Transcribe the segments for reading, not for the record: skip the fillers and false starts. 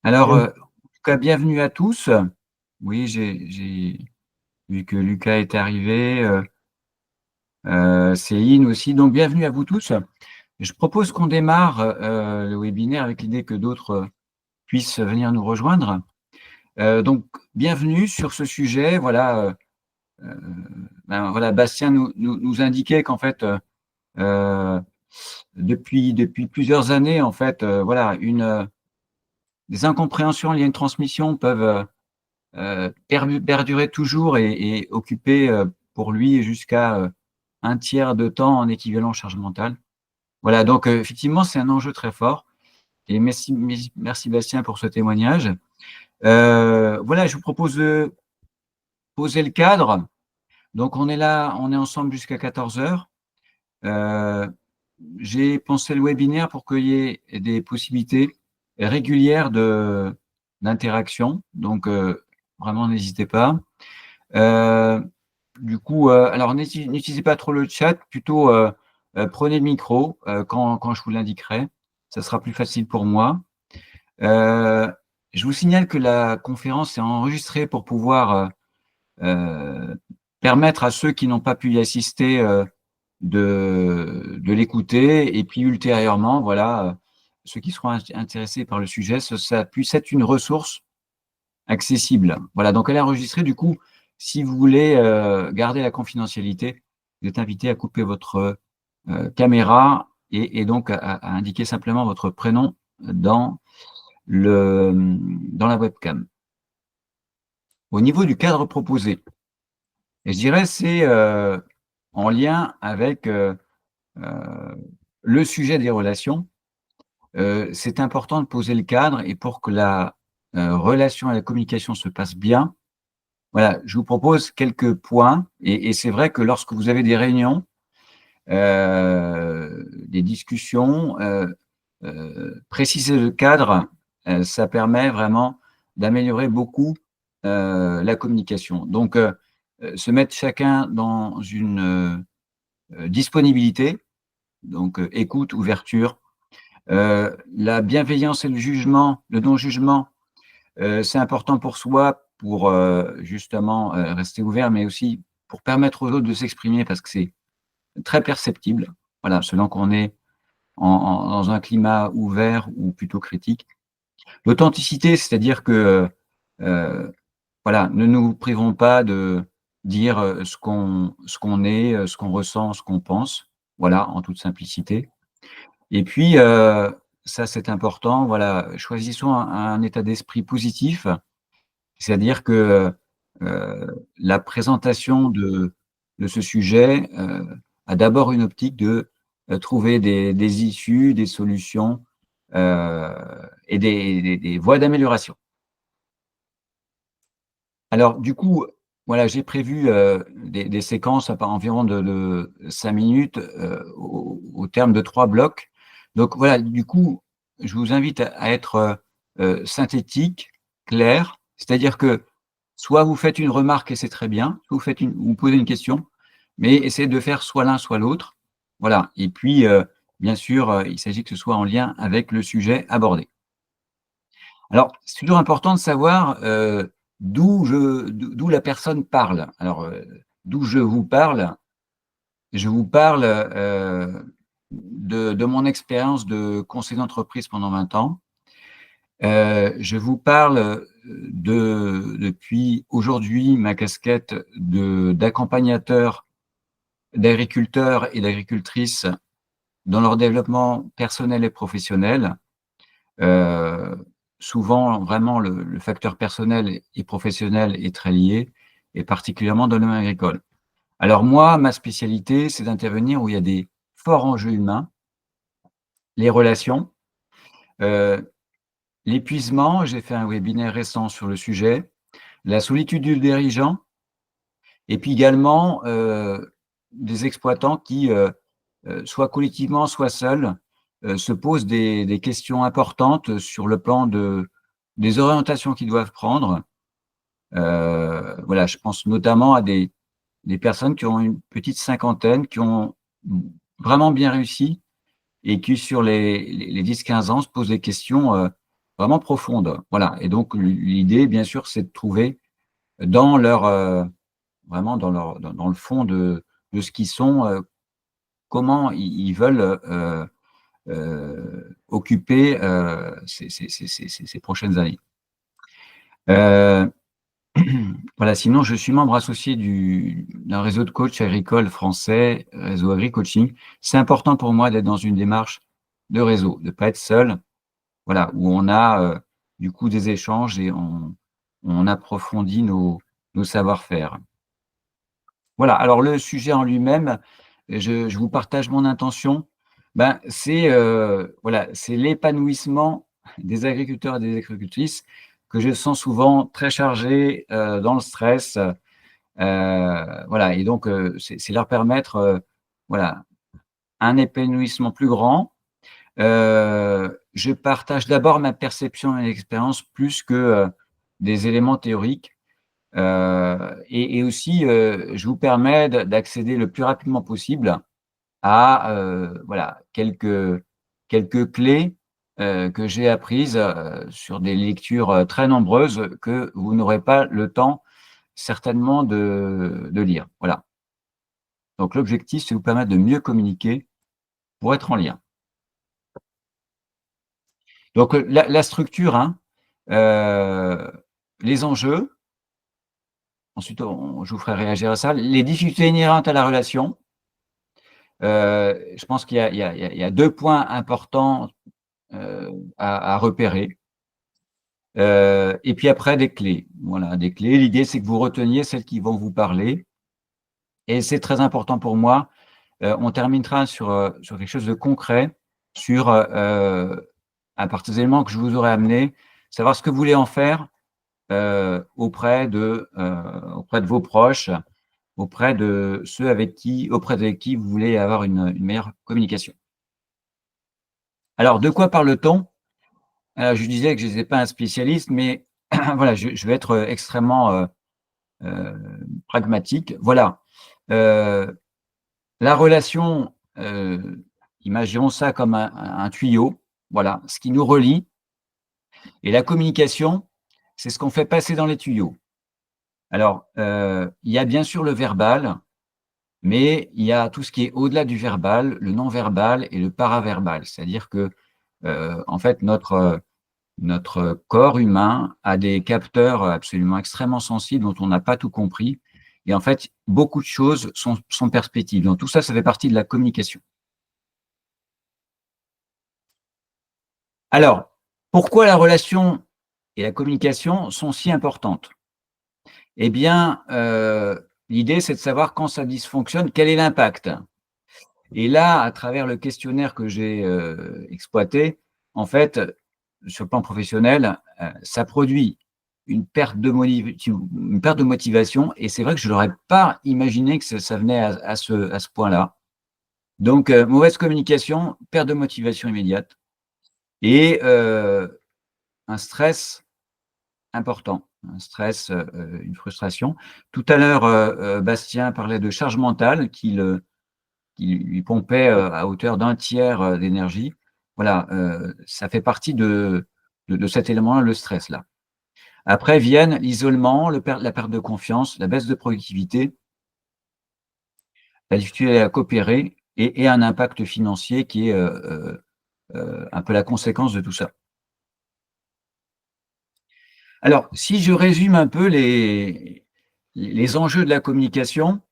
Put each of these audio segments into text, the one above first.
Alors, Bien. en tout cas, bienvenue à tous. Oui, j'ai vu que Lucas est arrivé, Céline aussi. Donc, bienvenue à vous tous. Je propose qu'on démarre le webinaire avec l'idée que d'autres puissent venir nous rejoindre. Donc, bienvenue sur ce sujet. Voilà, euh, voilà, Bastien nous indiquait qu'en fait, euh, depuis plusieurs années, en fait, voilà, des incompréhensions liées à une transmission peuvent perdurer toujours et occuper pour lui jusqu'à un tiers de temps en équivalent charge mentale. Voilà, donc effectivement, c'est un enjeu très fort. Et merci Bastien pour ce témoignage. Voilà, je vous propose de poser le cadre. Donc on est là, on est ensemble jusqu'à 14 heures. J'ai pensé le webinaire pour qu'il y ait des possibilités régulières d'interaction. Donc vraiment, n'hésitez pas. Euh, Du coup, alors n'utilisez pas trop le chat, plutôt prenez le micro quand je vous l'indiquerai. Ça sera plus facile pour moi. Euh, je vous signale que la conférence est enregistrée pour pouvoir euh, permettre à ceux qui n'ont pas pu y assister de l'écouter et puis ultérieurement, voilà, ceux qui seront intéressés par le sujet, ça puisse être une ressource accessible. Voilà, donc elle est enregistrée. Du coup, si vous voulez garder la confidentialité, vous êtes invité à couper votre caméra et donc à indiquer simplement votre prénom dans dans la webcam. Au niveau du cadre proposé, et je dirais c'est en lien avec euh, le sujet des relations. C'est important de poser le cadre et pour que la relation et la communication se passe bien. Voilà, je vous propose quelques points, et c'est vrai que lorsque vous avez des réunions, des discussions, préciser le cadre, ça permet vraiment d'améliorer beaucoup la communication. Donc, se mettre chacun dans une disponibilité, donc écoute, ouverture, la bienveillance et le jugement, le non-jugement, c'est important pour soi, pour justement rester ouvert, mais aussi pour permettre aux autres de s'exprimer parce que c'est très perceptible, voilà, selon qu'on est dans un climat ouvert ou plutôt critique. L'authenticité, c'est-à-dire que voilà, ne nous privons pas de dire ce qu'on est, ce qu'on ressent, ce qu'on pense, voilà, en toute simplicité. Et puis, ça c'est important, voilà, choisissons un état d'esprit positif. C'est-à-dire que la présentation de ce sujet a d'abord une optique de trouver des issues, des solutions euh, et des voies d'amélioration. Alors, du coup, voilà, j'ai prévu des séquences à environ de 5 minutes au terme de 3 blocs. Donc, voilà, du coup, je vous invite à être synthétique, clair, c'est-à-dire que soit vous faites une remarque et c'est très bien, soit vous posez une question, mais essayez de faire soit l'un, soit l'autre. Voilà. Et puis, bien sûr, il s'agit que ce soit en lien avec le sujet abordé. Alors, c'est toujours important de savoir d'où la personne parle. Alors, d'où je vous parle de mon expérience de conseiller d'entreprise pendant 20 ans. Je vous parle depuis aujourd'hui ma casquette d'accompagnateur d'agriculteurs et d'agricultrices dans leur développement personnel et professionnel. Euh, Souvent, vraiment, le facteur personnel et professionnel est très lié, et particulièrement dans le domaine agricole. Alors moi, ma spécialité, c'est d'intervenir où il y a des forts enjeux humains, les relations, euh, l'épuisement, j'ai fait un webinaire récent sur le sujet, la solitude du dirigeant, et puis également des exploitants qui, soit collectivement, soit seuls, se posent des questions importantes sur le plan des orientations qu'ils doivent prendre. Voilà, je pense notamment à des personnes qui ont une petite cinquantaine, qui ont vraiment bien réussi et qui, sur les 10-15 ans, se posent des questions vraiment profondes. Voilà. Et donc, l'idée, bien sûr, c'est de trouver dans leur, vraiment dans le fond de ce qu'ils sont, comment ils veulent occuper ces prochaines années. Euh, Voilà, sinon, je suis membre associé d'un réseau de coachs agricoles français, réseau AgriCoaching. C'est important pour moi d'être dans une démarche de réseau, de ne pas être seul, voilà, où on a du coup des échanges et on approfondit nos savoir-faire. Voilà, alors le sujet en lui-même, je vous partage mon intention. Ben, c'est voilà, c'est l'épanouissement des agriculteurs et des agricultrices que je sens souvent très chargés dans le stress. Voilà, et donc c'est leur permettre voilà, un épanouissement plus grand. Je partage d'abord ma perception et expérience plus que des éléments théoriques. Et aussi, je vous permets d'accéder le plus rapidement possible à voilà, quelques clés que j'ai apprises sur des lectures très nombreuses que vous n'aurez pas le temps certainement de lire. Voilà. Donc l'objectif, c'est de vous permettre de mieux communiquer pour être en lien. Donc la structure, hein, les enjeux, ensuite je vous ferai réagir à ça, les difficultés inhérentes à la relation. Je pense qu'il y a 2 points importants à repérer. Et puis après des clés. Voilà, des clés. L'idée, c'est que vous reteniez celles qui vont vous parler. Et c'est très important pour moi. On terminera sur quelque chose de concret, sur à partir des éléments que je vous aurai amenés, savoir ce que vous voulez en faire auprès de vos proches, auprès de auprès de qui vous voulez avoir une meilleure communication. Alors, de quoi parle-t-on? Je disais que je n'étais pas un spécialiste, mais voilà, je vais être extrêmement pragmatique. Voilà. La relation, imaginons ça comme un tuyau, voilà, ce qui nous relie. Et la communication, c'est ce qu'on fait passer dans les tuyaux. Alors, il y a bien sûr le verbal, mais il y a tout ce qui est au-delà du verbal, le non-verbal et le paraverbal. C'est-à-dire que, en fait, notre corps humain a des capteurs absolument extrêmement sensibles dont on n'a pas tout compris. Et en fait, beaucoup de choses sont perspectives. Donc tout ça, ça fait partie de la communication. Alors, pourquoi la relation et la communication sont si importantes? Eh bien, l'idée, c'est de savoir quand ça dysfonctionne, quel est l'impact? Et là, à travers le questionnaire que j'ai exploité, en fait, sur le plan professionnel, ça produit une perte de motivation et c'est vrai que je n'aurais pas imaginé que ça venait à ce point-là. Donc, mauvaise communication, perte de motivation immédiate et un stress important, un stress, une frustration. Tout à l'heure, Bastien parlait de charge mentale qui lui pompait à hauteur d'un tiers d'énergie. Voilà, ça fait partie de cet élément-là, le stress-là. Après viennent l'isolement, la perte de confiance, la baisse de productivité, la difficulté à coopérer et un impact financier qui est un peu la conséquence de tout ça. Alors, si je résume un peu les enjeux de la communication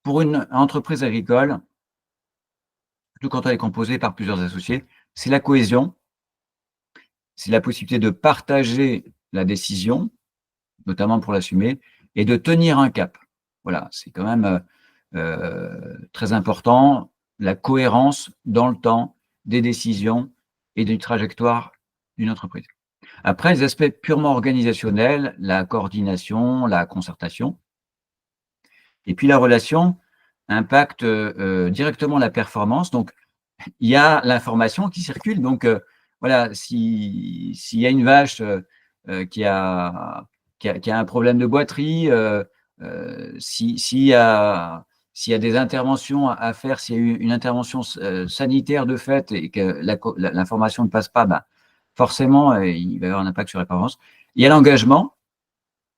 pour une entreprise agricole, surtout quand elle est composée par plusieurs associés, c'est la cohésion, c'est la possibilité de partager la décision, notamment pour l'assumer, et de tenir un cap. Voilà, c'est quand même très important, la cohérence dans le temps des décisions et des trajectoires d'une entreprise. Après, les aspects purement organisationnels, la coordination, la concertation, et puis la relation impacte directement la performance. Donc, il y a l'information qui circule. Donc, voilà, s'il y a une vache qui a un problème de boiterie, s'il y a des interventions à faire, s'il y a eu une intervention sanitaire de fait et que l'information ne passe pas, ben, forcément, il va y avoir un impact sur la performance. Il y a l'engagement.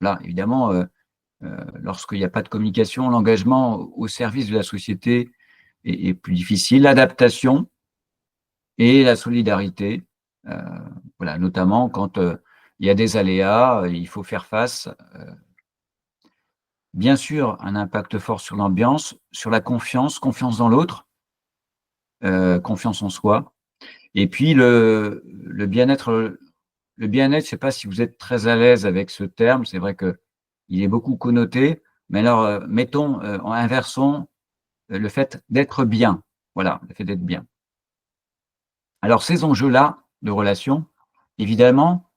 Là, évidemment, lorsqu'il n'y a pas de communication, l'engagement au service de la société est plus difficile. L'adaptation et la solidarité, euh, voilà, notamment quand il y a des aléas, il faut faire face. Bien sûr, un impact fort sur l'ambiance, sur la confiance, confiance dans l'autre, confiance en soi. Et puis le bien-être, le bien-être, je ne sais pas si vous êtes très à l'aise avec ce terme, c'est vrai qu'il est beaucoup connoté, mais alors mettons, inversons le fait d'être bien. Voilà, le fait d'être bien. Alors ces enjeux-là de relation, évidemment,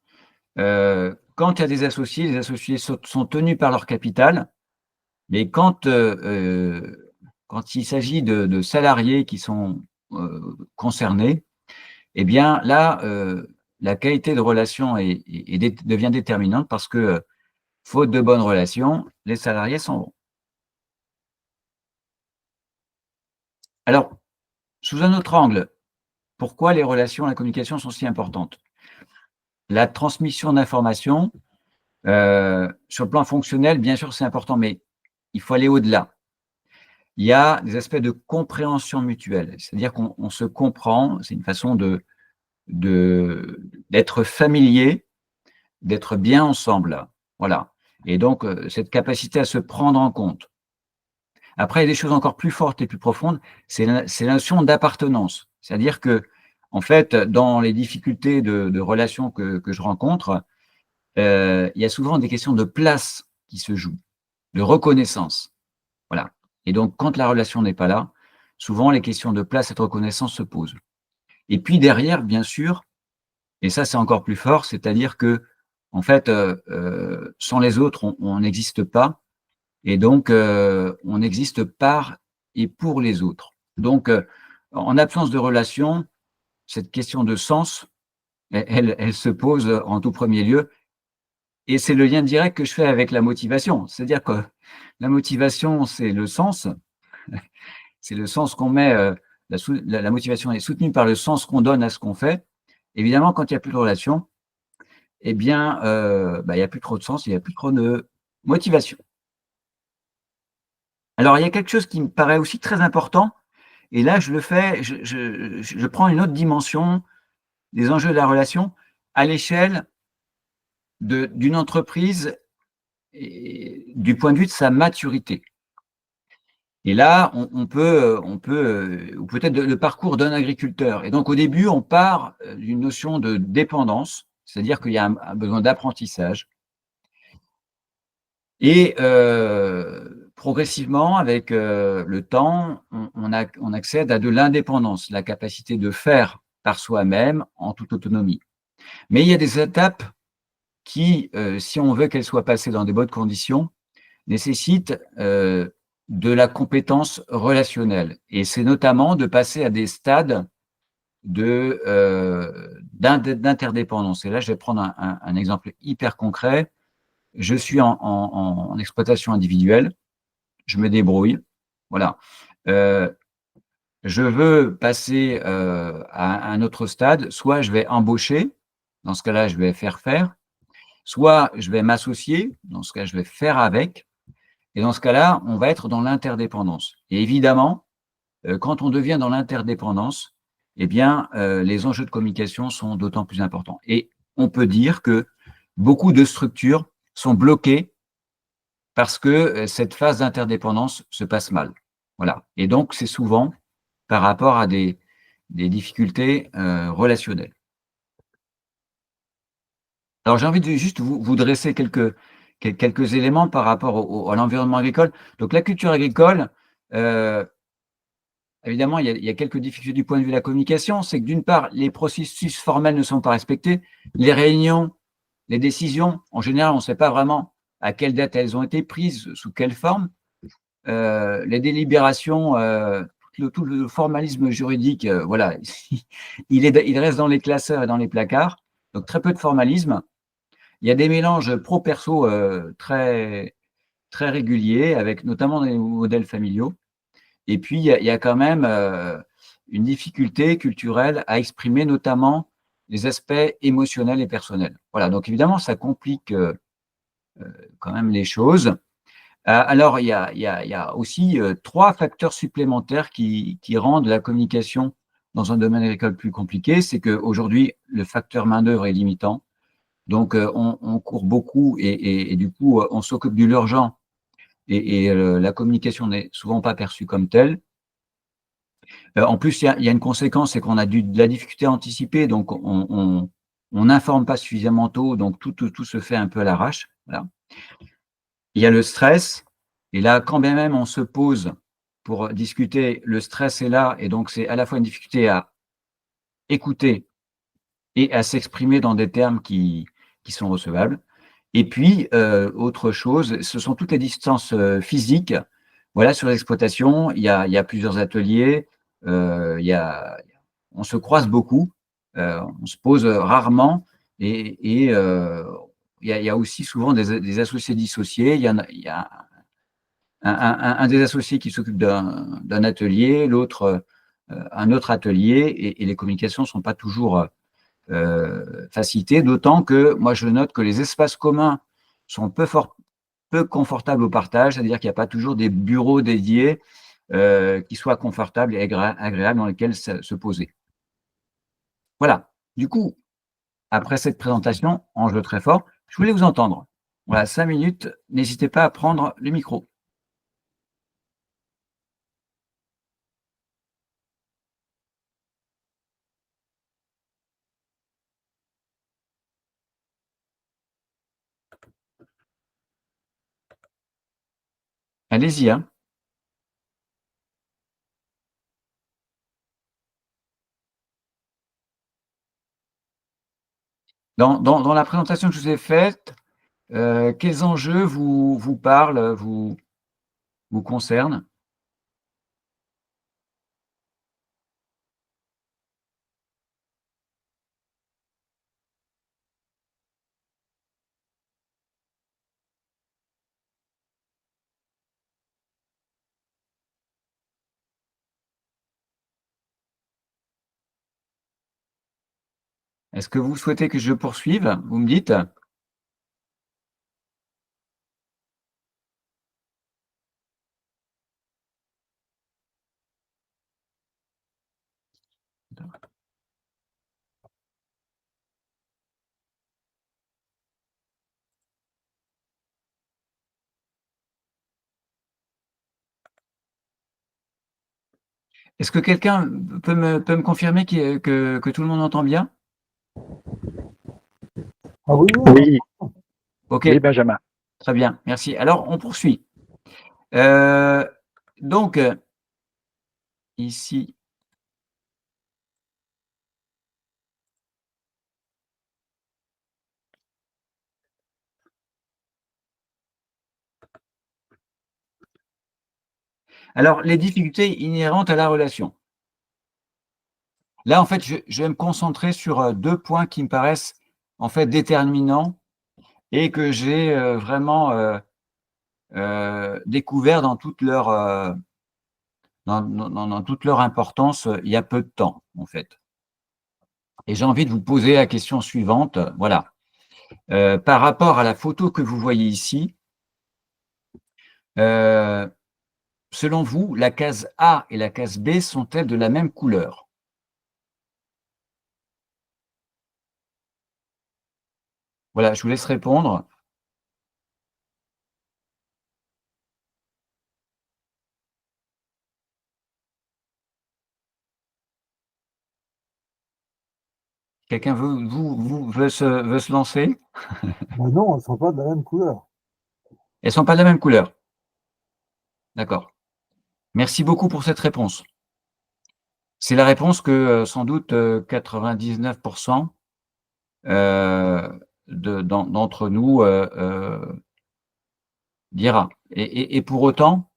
quand il y a des associés, les associés sont tenus par leur capital, mais quand il s'agit de salariés qui sont concernés, eh bien là, la qualité de relation devient déterminante parce que, faute de bonnes relations, les salariés s'en vont. Alors, sous un autre angle, pourquoi les relations, la communication sont si importantes? La transmission d'informations, sur le plan fonctionnel, bien sûr, c'est important, mais il faut aller au-delà. Il y a des aspects de compréhension mutuelle, c'est-à-dire qu'on se comprend, c'est une façon d'être familier, d'être bien ensemble, voilà. Et donc, cette capacité à se prendre en compte. Après, il y a des choses encore plus fortes et plus profondes, c'est la notion d'appartenance. C'est-à-dire que, en fait, dans les difficultés de relations que je rencontre, il y a souvent des questions de place qui se jouent, de reconnaissance. Voilà. Et donc, quand la relation n'est pas là, souvent les questions de place et de reconnaissance se posent. Et puis derrière, bien sûr, et ça c'est encore plus fort, c'est-à-dire que, en fait, sans les autres, on n'existe pas, et donc on existe par et pour les autres. Donc, en absence de relation, cette question de sens, elle se pose en tout premier lieu, et c'est le lien direct que je fais avec la motivation. C'est-à-dire que la motivation, c'est le sens qu'on met, la motivation est soutenue par le sens qu'on donne à ce qu'on fait. Évidemment, quand il y a plus de relation, eh bien, il y a plus trop de sens, il y a plus trop de motivation. Alors, il y a quelque chose qui me paraît aussi très important, et là, je le fais, je prends une autre dimension des enjeux de la relation à l'échelle d'une entreprise et du point de vue de sa maturité. Et là, ou peut-être le parcours d'un agriculteur. Et donc, au début, on part d'une notion de dépendance, c'est-à-dire qu'il y a un besoin d'apprentissage. Et progressivement, avec le temps, on accède à de l'indépendance, la capacité de faire par soi-même en toute autonomie. Mais il y a des étapes qui, si on veut qu'elles soient passées dans des bonnes conditions, nécessitent de la compétence relationnelle. Et c'est notamment de passer à des stades d'interdépendance. Et là, je vais prendre un exemple hyper concret. Je suis en exploitation individuelle, je me débrouille, voilà. Je veux passer à un autre stade, soit je vais embaucher, dans ce cas-là, je vais faire, soit je vais m'associer, dans ce cas, je vais faire avec, et dans ce cas-là, on va être dans l'interdépendance. Et évidemment, quand on devient dans l'interdépendance, eh bien, les enjeux de communication sont d'autant plus importants. Et on peut dire que beaucoup de structures sont bloquées parce que cette phase d'interdépendance se passe mal. Voilà. Et donc, c'est souvent par rapport à des difficultés relationnelles. Alors, j'ai envie de juste vous dresser quelques éléments par rapport à l'environnement agricole. Donc, la culture agricole, euh, évidemment, il y a quelques difficultés du point de vue de la communication. C'est que d'une part, les processus formels ne sont pas respectés. Les réunions, les décisions, en général, on ne sait pas vraiment à quelle date elles ont été prises, sous quelle forme. Les délibérations, tout le formalisme juridique, voilà, il reste dans les classeurs et dans les placards. Donc très peu de formalisme. Il y a des mélanges pro-perso très, très réguliers, avec notamment des modèles familiaux. Et puis, il y a quand même une difficulté culturelle à exprimer, notamment les aspects émotionnels et personnels. Voilà, donc évidemment, ça complique quand même les choses. Alors, il y a aussi 3 facteurs supplémentaires qui rendent la communication dans un domaine agricole plus compliqué. C'est qu'aujourd'hui, le facteur main-d'œuvre est limitant. Donc, on court beaucoup et du coup, on s'occupe de l'urgent et la communication n'est souvent pas perçue comme telle. En plus, il y a une conséquence, c'est qu'on a de la difficulté à anticiper, donc on n'informe pas suffisamment tôt, donc tout se fait un peu à l'arrache. Voilà. Il y a le stress, et là, quand bien même on se pose pour discuter, le stress est là, et donc c'est à la fois une difficulté à écouter et à s'exprimer dans des termes qui sont recevables. Et puis, autre chose, ce sont toutes les distances physiques. Voilà, sur l'exploitation, il y a plusieurs ateliers, il y a, on se croise beaucoup, on se pose rarement, et il y a aussi souvent des associés dissociés. Il y a un des associés qui s'occupe d'un atelier, l'autre un autre atelier, et les communications ne sont pas toujours facilitées, d'autant que moi je note que les espaces communs sont peu confortables au partage, c'est-à-dire qu'il n'y a pas toujours des bureaux dédiés qui soient confortables et agréables dans lesquels se poser. Voilà. Du coup, après cette présentation, enjeu très fort, je voulais vous entendre. Voilà, 5 minutes, n'hésitez pas à prendre le micro. Allez-y, hein. Dans la présentation que je vous ai faite, quels enjeux vous parlent, vous concernent? Est-ce que vous souhaitez que je poursuive? Vous me dites? Est-ce que quelqu'un peut me confirmer que tout le monde entend bien? Ah oui, oui, Oui, OK, oui, Benjamin. très bien, merci. Alors on poursuit. Heu, donc ici, alors les difficultés inhérentes à la relation. Là, en fait, je vais me concentrer sur, 2 points qui me paraissent, en fait, déterminants et que j'ai, vraiment, découverts dans toute leur importance, il y a peu de temps, en fait. Et j'ai envie de vous poser la question suivante, voilà. Par rapport à la photo que vous voyez ici, heu, selon vous, la case A et la case B sont-elles de la même couleur? Voilà, je vous laisse répondre. Quelqu'un veut se lancer? ben non, elles ne sont pas de la même couleur. Elles sont pas de la même couleur? D'accord. Merci beaucoup pour cette réponse. C'est la réponse que, sans doute, 99 d'entre nous, dira, et pour autant,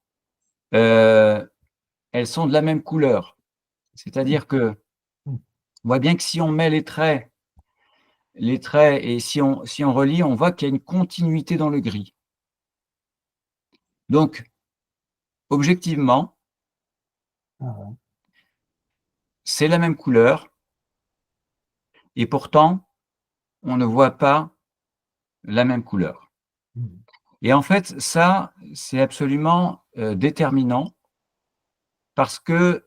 heu, elles sont de la même couleur. C'est-à-dire qu'on voit bien que si on met les traits, et si on relie, on voit qu'il y a une continuité dans le gris. Donc objectivement, Ah ouais. c'est la même couleur, et pourtant, on ne voit pas la même couleur. Et en fait, ça, c'est absolument déterminant parce que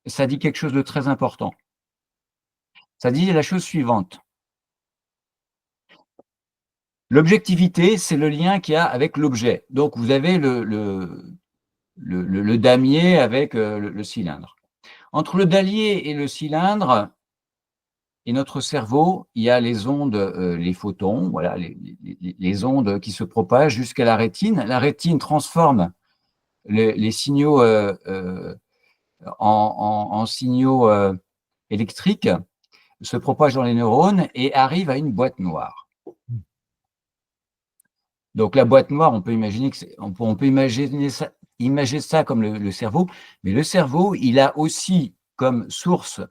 ça dit quelque chose de très important. Ça dit la chose suivante. L'objectivité, c'est le lien qu'il y a avec l'objet. Donc, vous avez le damier avec le cylindre. Entre le damier et le cylindre et notre cerveau, il y a les ondes, les photons, voilà, les ondes qui se propagent jusqu'à la rétine. La rétine transforme les signaux en signaux électriques, se propage dans les neurones et arrive à une boîte noire. Donc la boîte noire, on peut imaginer on peut imaginer ça comme le cerveau, mais le cerveau, il a aussi comme source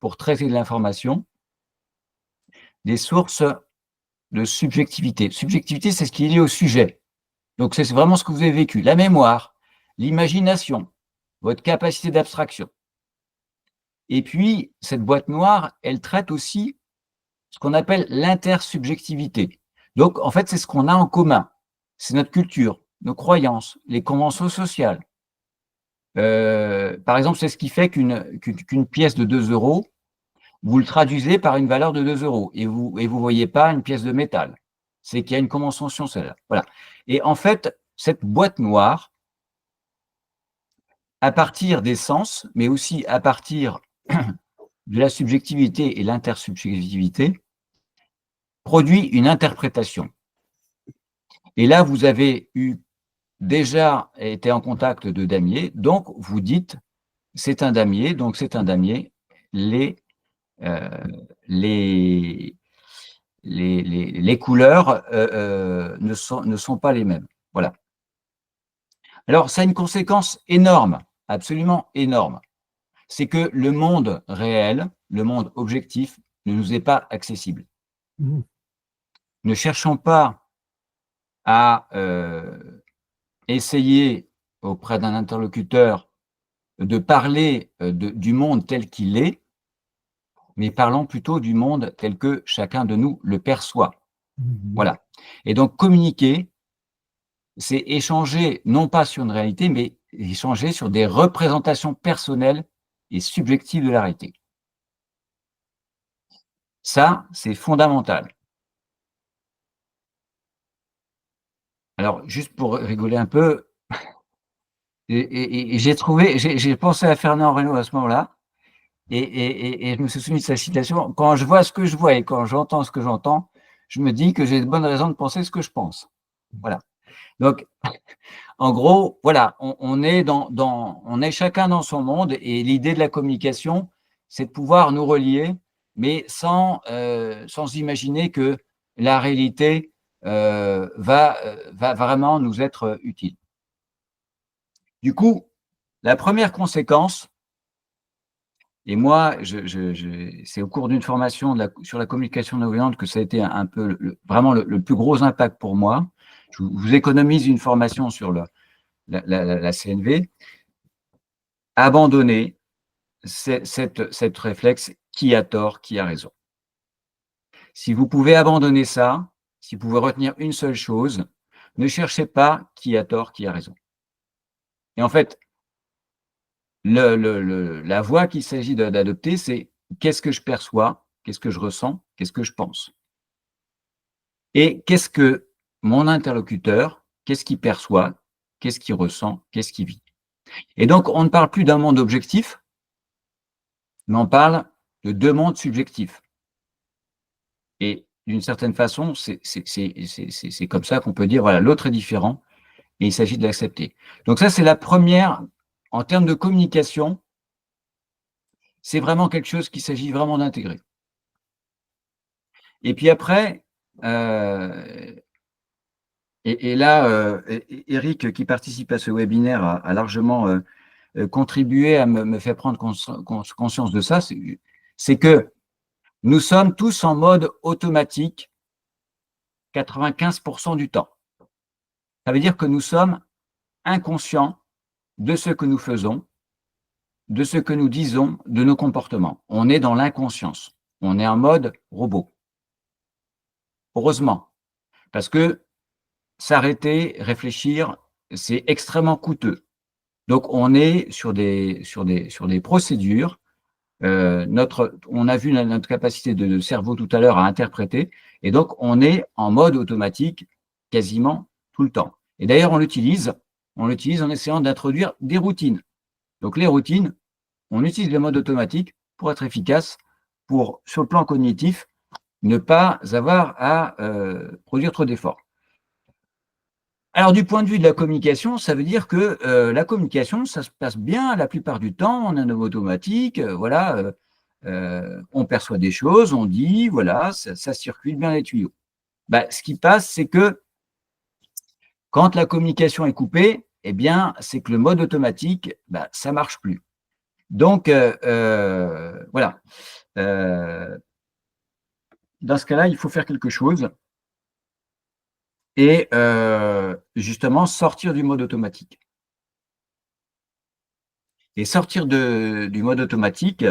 pour traiter de l'information des sources de subjectivité. Subjectivité, c'est ce qui est lié au sujet. Donc c'est vraiment ce que vous avez vécu, la mémoire, l'imagination, votre capacité d'abstraction. Et puis, cette boîte noire, elle traite aussi ce qu'on appelle l'intersubjectivité. Donc, en fait, c'est ce qu'on a en commun. C'est notre culture, nos croyances, les conventions sociales. Par exemple, c'est ce qui fait qu'une pièce de 2 euros, vous le traduisez par une valeur de 2 euros et vous voyez pas une pièce de métal. C'est qu'il y a une convention sociale. Voilà. Et en fait, cette boîte noire, à partir des sens, mais aussi à partir de la subjectivité et l'intersubjectivité, produit une interprétation. Et là, vous avez déjà été en contact de damier, donc vous dites c'est un damier, donc c'est un damier, euh, les, les couleurs ne sont pas les mêmes. Voilà. Alors, ça a une conséquence énorme, absolument énorme. C'est que le monde réel, le monde objectif, ne nous est pas accessible. Ne cherchons pas à essayer auprès d'un interlocuteur de parler du monde tel qu'il est, mais parlons plutôt du monde tel que chacun de nous le perçoit. Voilà. Et donc, communiquer, c'est échanger non pas sur une réalité, mais échanger sur des représentations personnelles et subjectives de la réalité. Ça, c'est fondamental. Alors, juste pour rigoler un peu, et j'ai pensé à Fernand Reynaud à ce moment-là, et je me suis soumis de sa citation. Quand je vois ce que je vois et quand j'entends ce que j'entends, je me dis que j'ai de bonnes raisons de penser ce que je pense. Voilà. Donc, en gros, voilà, on est chacun dans son monde et l'idée de la communication, c'est de pouvoir nous relier, mais sans imaginer que la réalité va vraiment nous être utile. Du coup, la première conséquence, et moi, c'est au cours d'une formation sur la communication non violente que ça a été un peu vraiment le plus gros impact pour moi. Je vous économise une formation sur la CNV. Abandonner cette réflexe, qui a tort, qui a raison. Si vous pouvez abandonner ça, si vous pouvez retenir une seule chose, ne cherchez pas qui a tort, qui a raison. Et en fait, la voie qu'il s'agit d'adopter, c'est qu'est-ce que je perçois, qu'est-ce que je ressens, qu'est-ce que je pense. Et qu'est-ce que mon interlocuteur, qu'est-ce qu'il perçoit, qu'est-ce qu'il ressent, qu'est-ce qu'il vit. Et donc, on ne parle plus d'un monde objectif, mais on parle de deux mondes subjectifs. Et d'une certaine façon, c'est comme ça qu'on peut dire, voilà, l'autre est différent et il s'agit de l'accepter. Donc ça, c'est la première, en termes de communication, c'est vraiment quelque chose qu'il s'agit vraiment d'intégrer. Et puis après, et là, Eric, qui participe à ce webinaire, a largement contribué à me faire prendre conscience de ça, c'est que nous sommes tous en mode automatique 95% du temps. Ça veut dire que nous sommes inconscients de ce que nous faisons, de ce que nous disons, de nos comportements. On est dans l'inconscience. on est en mode robot. Heureusement, parce que s'arrêter, réfléchir, c'est extrêmement coûteux. Donc, on est sur des procédures. On a vu notre capacité de cerveau tout à l'heure à interpréter, et donc on est en mode automatique quasiment tout le temps. Et d'ailleurs, on l'utilise en essayant d'introduire des routines. Donc, les routines, on utilise le mode automatique pour être efficace, pour, sur le plan cognitif, ne pas avoir à produire trop d'efforts. Alors, du point de vue de la communication, ça veut dire que la communication, ça se passe bien la plupart du temps, on a un mode automatique, voilà, on perçoit des choses, on dit, voilà, ça circule bien les tuyaux. Bah, ce qui passe, c'est que quand la communication est coupée, eh bien, c'est que le mode automatique, bah, ça ne marche plus. Donc, voilà. Dans ce cas-là, il faut faire quelque chose et justement sortir du mode automatique. Et sortir du mode automatique,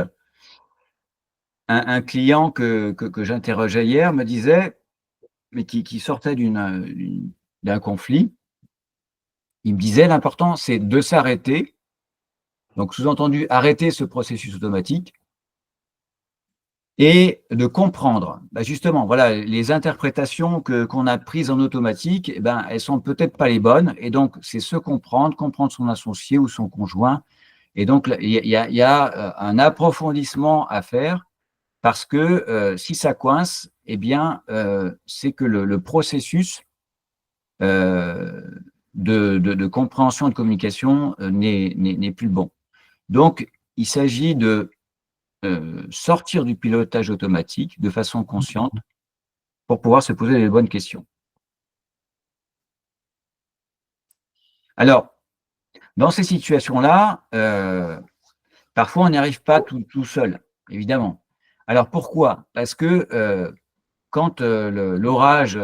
un client que j'interrogeais hier me disait, mais qui sortait d'un conflit, il me disait l'important c'est de s'arrêter, donc sous-entendu arrêter ce processus automatique et de comprendre. Bah justement, voilà, les interprétations qu'on a prises en automatique, eh ben, elles sont peut-être pas les bonnes, et donc c'est se comprendre, comprendre son associé ou son conjoint, et donc il y a un approfondissement à faire. Parce que si ça coince, eh bien, c'est que le processus de compréhension, de communication n'est plus le bon. Donc, il s'agit de sortir du pilotage automatique de façon consciente pour pouvoir se poser les bonnes questions. Alors, dans ces situations-là, parfois on n'y arrive pas tout seul, évidemment. Alors pourquoi? Parce que quand l'orage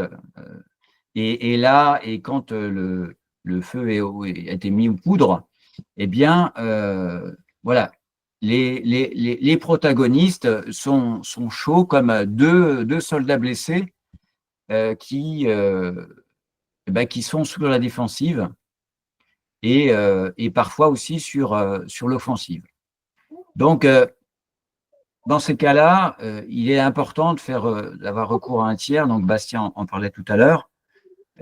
est là et quand le feu a été mis aux poudres, eh bien, voilà, les protagonistes sont chauds comme deux soldats blessés qui sont sur la défensive et parfois aussi sur l'offensive. Donc, dans ces cas-là, il est important d'avoir recours à un tiers, donc Bastien en parlait tout à l'heure,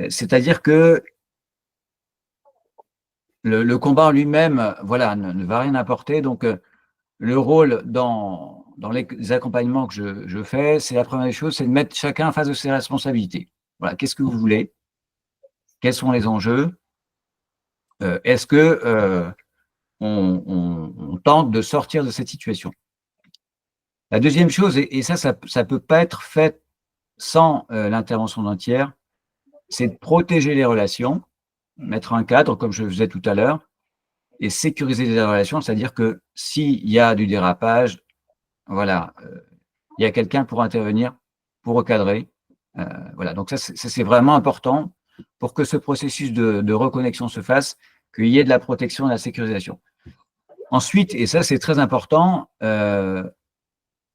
c'est-à-dire que le combat en lui-même, voilà, ne va rien apporter. Donc, le rôle dans les accompagnements que je fais, c'est la première des choses, c'est de mettre chacun face de ses responsabilités. Voilà, qu'est-ce que vous voulez? Quels sont les enjeux? Est-ce que on tente de sortir de cette situation? La deuxième chose, et ça peut pas être fait sans l'intervention d'un tiers, c'est de protéger les relations, mettre un cadre, comme je faisais tout à l'heure, et sécuriser les relations, c'est-à-dire que s'il y a du dérapage, voilà, il y a quelqu'un pour intervenir, pour recadrer. Voilà, donc ça, c'est vraiment important pour que ce processus de reconnexion se fasse, qu'il y ait de la protection et de la sécurisation. Ensuite, et ça, c'est très important,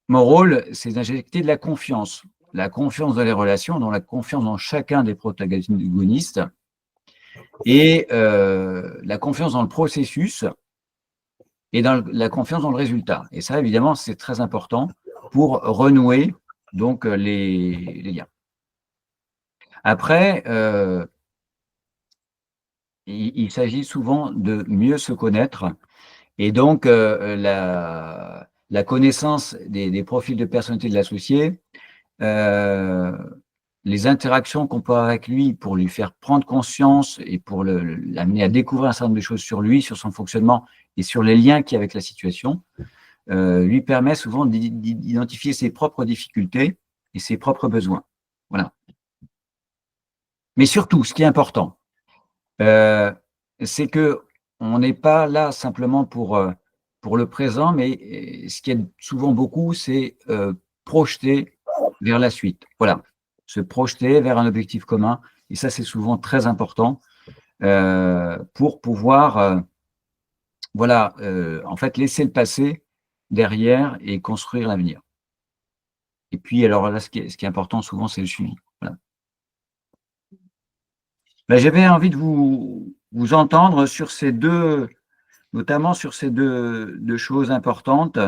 mon rôle, c'est d'injecter de la confiance dans les relations, dans la confiance dans chacun des protagonistes et la confiance dans le processus et dans la confiance dans le résultat. Et ça, évidemment, c'est très important pour renouer donc les liens. Après, il s'agit souvent de mieux se connaître et donc la connaissance des profils de personnalité de l'associé, les interactions qu'on peut avoir avec lui pour lui faire prendre conscience et pour l'amener à découvrir un certain nombre de choses sur lui, sur son fonctionnement et sur les liens qu'il y a avec la situation, lui permet souvent d'identifier ses propres difficultés et ses propres besoins. Voilà. Mais surtout, ce qui est important, c'est que on n'est pas là simplement pour le présent, mais ce qui est souvent beaucoup, c'est projeter vers la suite. Voilà, se projeter vers un objectif commun. Et ça, c'est souvent très important pour pouvoir, voilà, en fait, laisser le passé derrière et construire l'avenir. Et puis, alors là, ce qui est important souvent, c'est le suivi. Voilà. Ben, j'avais envie de vous entendre sur ces deux, notamment sur ces deux choses importantes.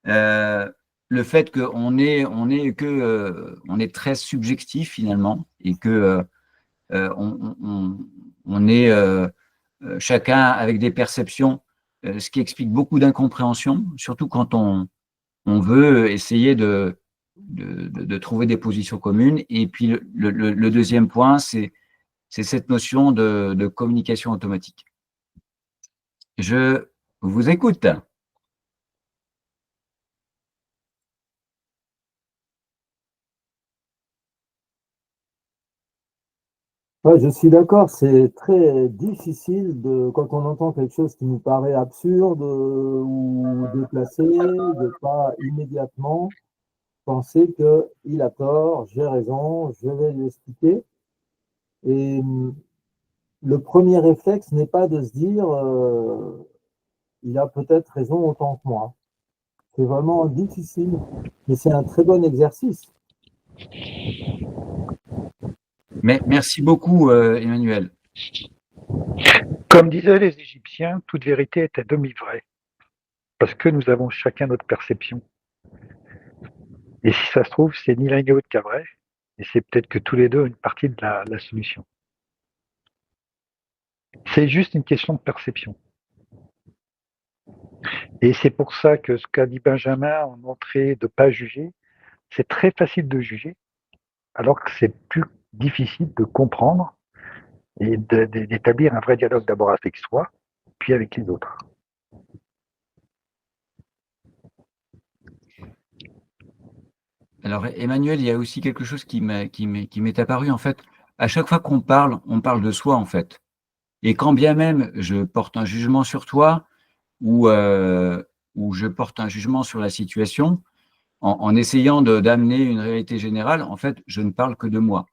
Le fait on est très subjectif finalement et que on est chacun avec des perceptions, ce qui explique beaucoup d'incompréhension, surtout quand on veut essayer de trouver des positions communes. Et puis le deuxième point, c'est cette notion de communication automatique. Je vous écoute. Ouais, je suis d'accord, c'est très difficile quand on entend quelque chose qui nous paraît absurde ou déplacé, de pas immédiatement penser qu'il a tort, j'ai raison, je vais lui expliquer. Et le premier réflexe n'est pas de se dire il a peut-être raison autant que moi. C'est vraiment difficile, mais c'est un très bon exercice. Mais merci beaucoup, Emmanuel. Comme disaient les Égyptiens, toute vérité est à demi vraie, parce que nous avons chacun notre perception. Et si ça se trouve, c'est ni l'un ni l'autre qui est vrai, et c'est peut-être que tous les deux ont une partie de la solution. C'est juste une question de perception. Et c'est pour ça que ce qu'a dit Benjamin en entrée de ne pas juger, c'est très facile de juger, alors que c'est plus difficile de comprendre et d'établir un vrai dialogue d'abord avec soi, puis avec les autres. Alors, Emmanuel, il y a aussi quelque chose qui m'est apparu, en fait. À chaque fois qu'on parle, on parle de soi, en fait. Et quand bien même je porte un jugement sur toi ou je porte un jugement sur la situation, en essayant d'amener une réalité générale, en fait, je ne parle que de moi.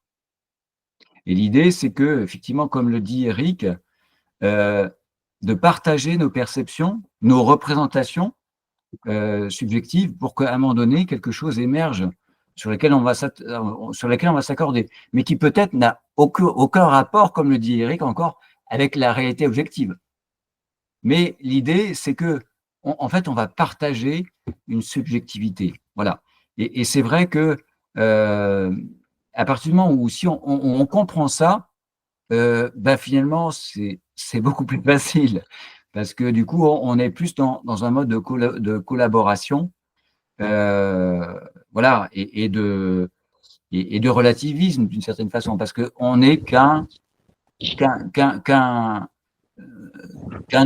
Et l'idée, c'est que, effectivement, comme le dit Eric, euh, de partager nos perceptions, nos représentations subjectives pour qu'à un moment donné, quelque chose émerge sur lequel on va s'accorder, mais qui peut-être n'a aucun rapport, comme le dit Eric encore, avec la réalité objective. Mais l'idée, c'est que, en fait, on va partager une subjectivité. Voilà. Et c'est vrai que à partir du moment où si on comprend ça, ben finalement, c'est beaucoup plus facile parce que du coup, on est plus dans un mode de collaboration, voilà, et de relativisme d'une certaine façon, parce qu'on n'est qu'un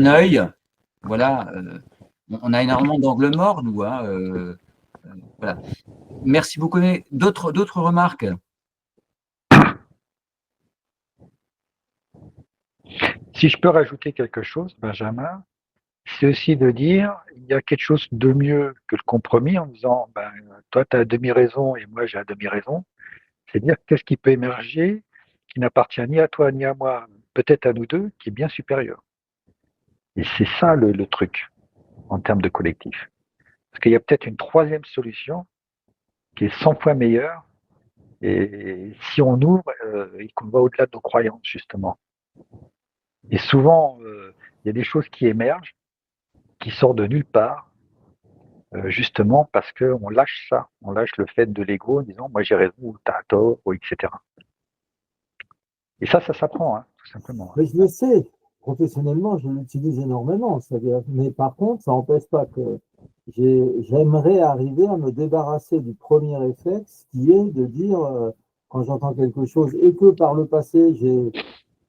œil, voilà. On a énormément d'angles morts, nous. Hein, voilà. Merci beaucoup. D'autres remarques? Si je peux rajouter quelque chose, Benjamin, c'est aussi de dire il y a quelque chose de mieux que le compromis en disant ben, toi tu as demi-raison et moi j'ai à demi-raison. C'est dire qu'est-ce qui peut émerger qui n'appartient ni à toi ni à moi, peut-être à nous deux, qui est bien supérieur. Et c'est ça le truc en termes de collectif. Parce qu'il y a peut-être une troisième solution qui est 100 fois meilleure et si on ouvre et qu'on va au-delà de nos croyances justement. Et souvent, il y a des choses qui émergent, qui sortent de nulle part, justement parce qu'on lâche ça, on lâche le fait de l'ego en disant moi j'ai raison ou t'as tort, ou etc. Et ça s'apprend, hein, tout simplement. Mais je le sais, professionnellement, je l'utilise énormément. Mais par contre, ça n'empêche pas que j'aimerais arriver à me débarrasser du premier réflexe qui est de dire, quand j'entends quelque chose et que par le passé, j'ai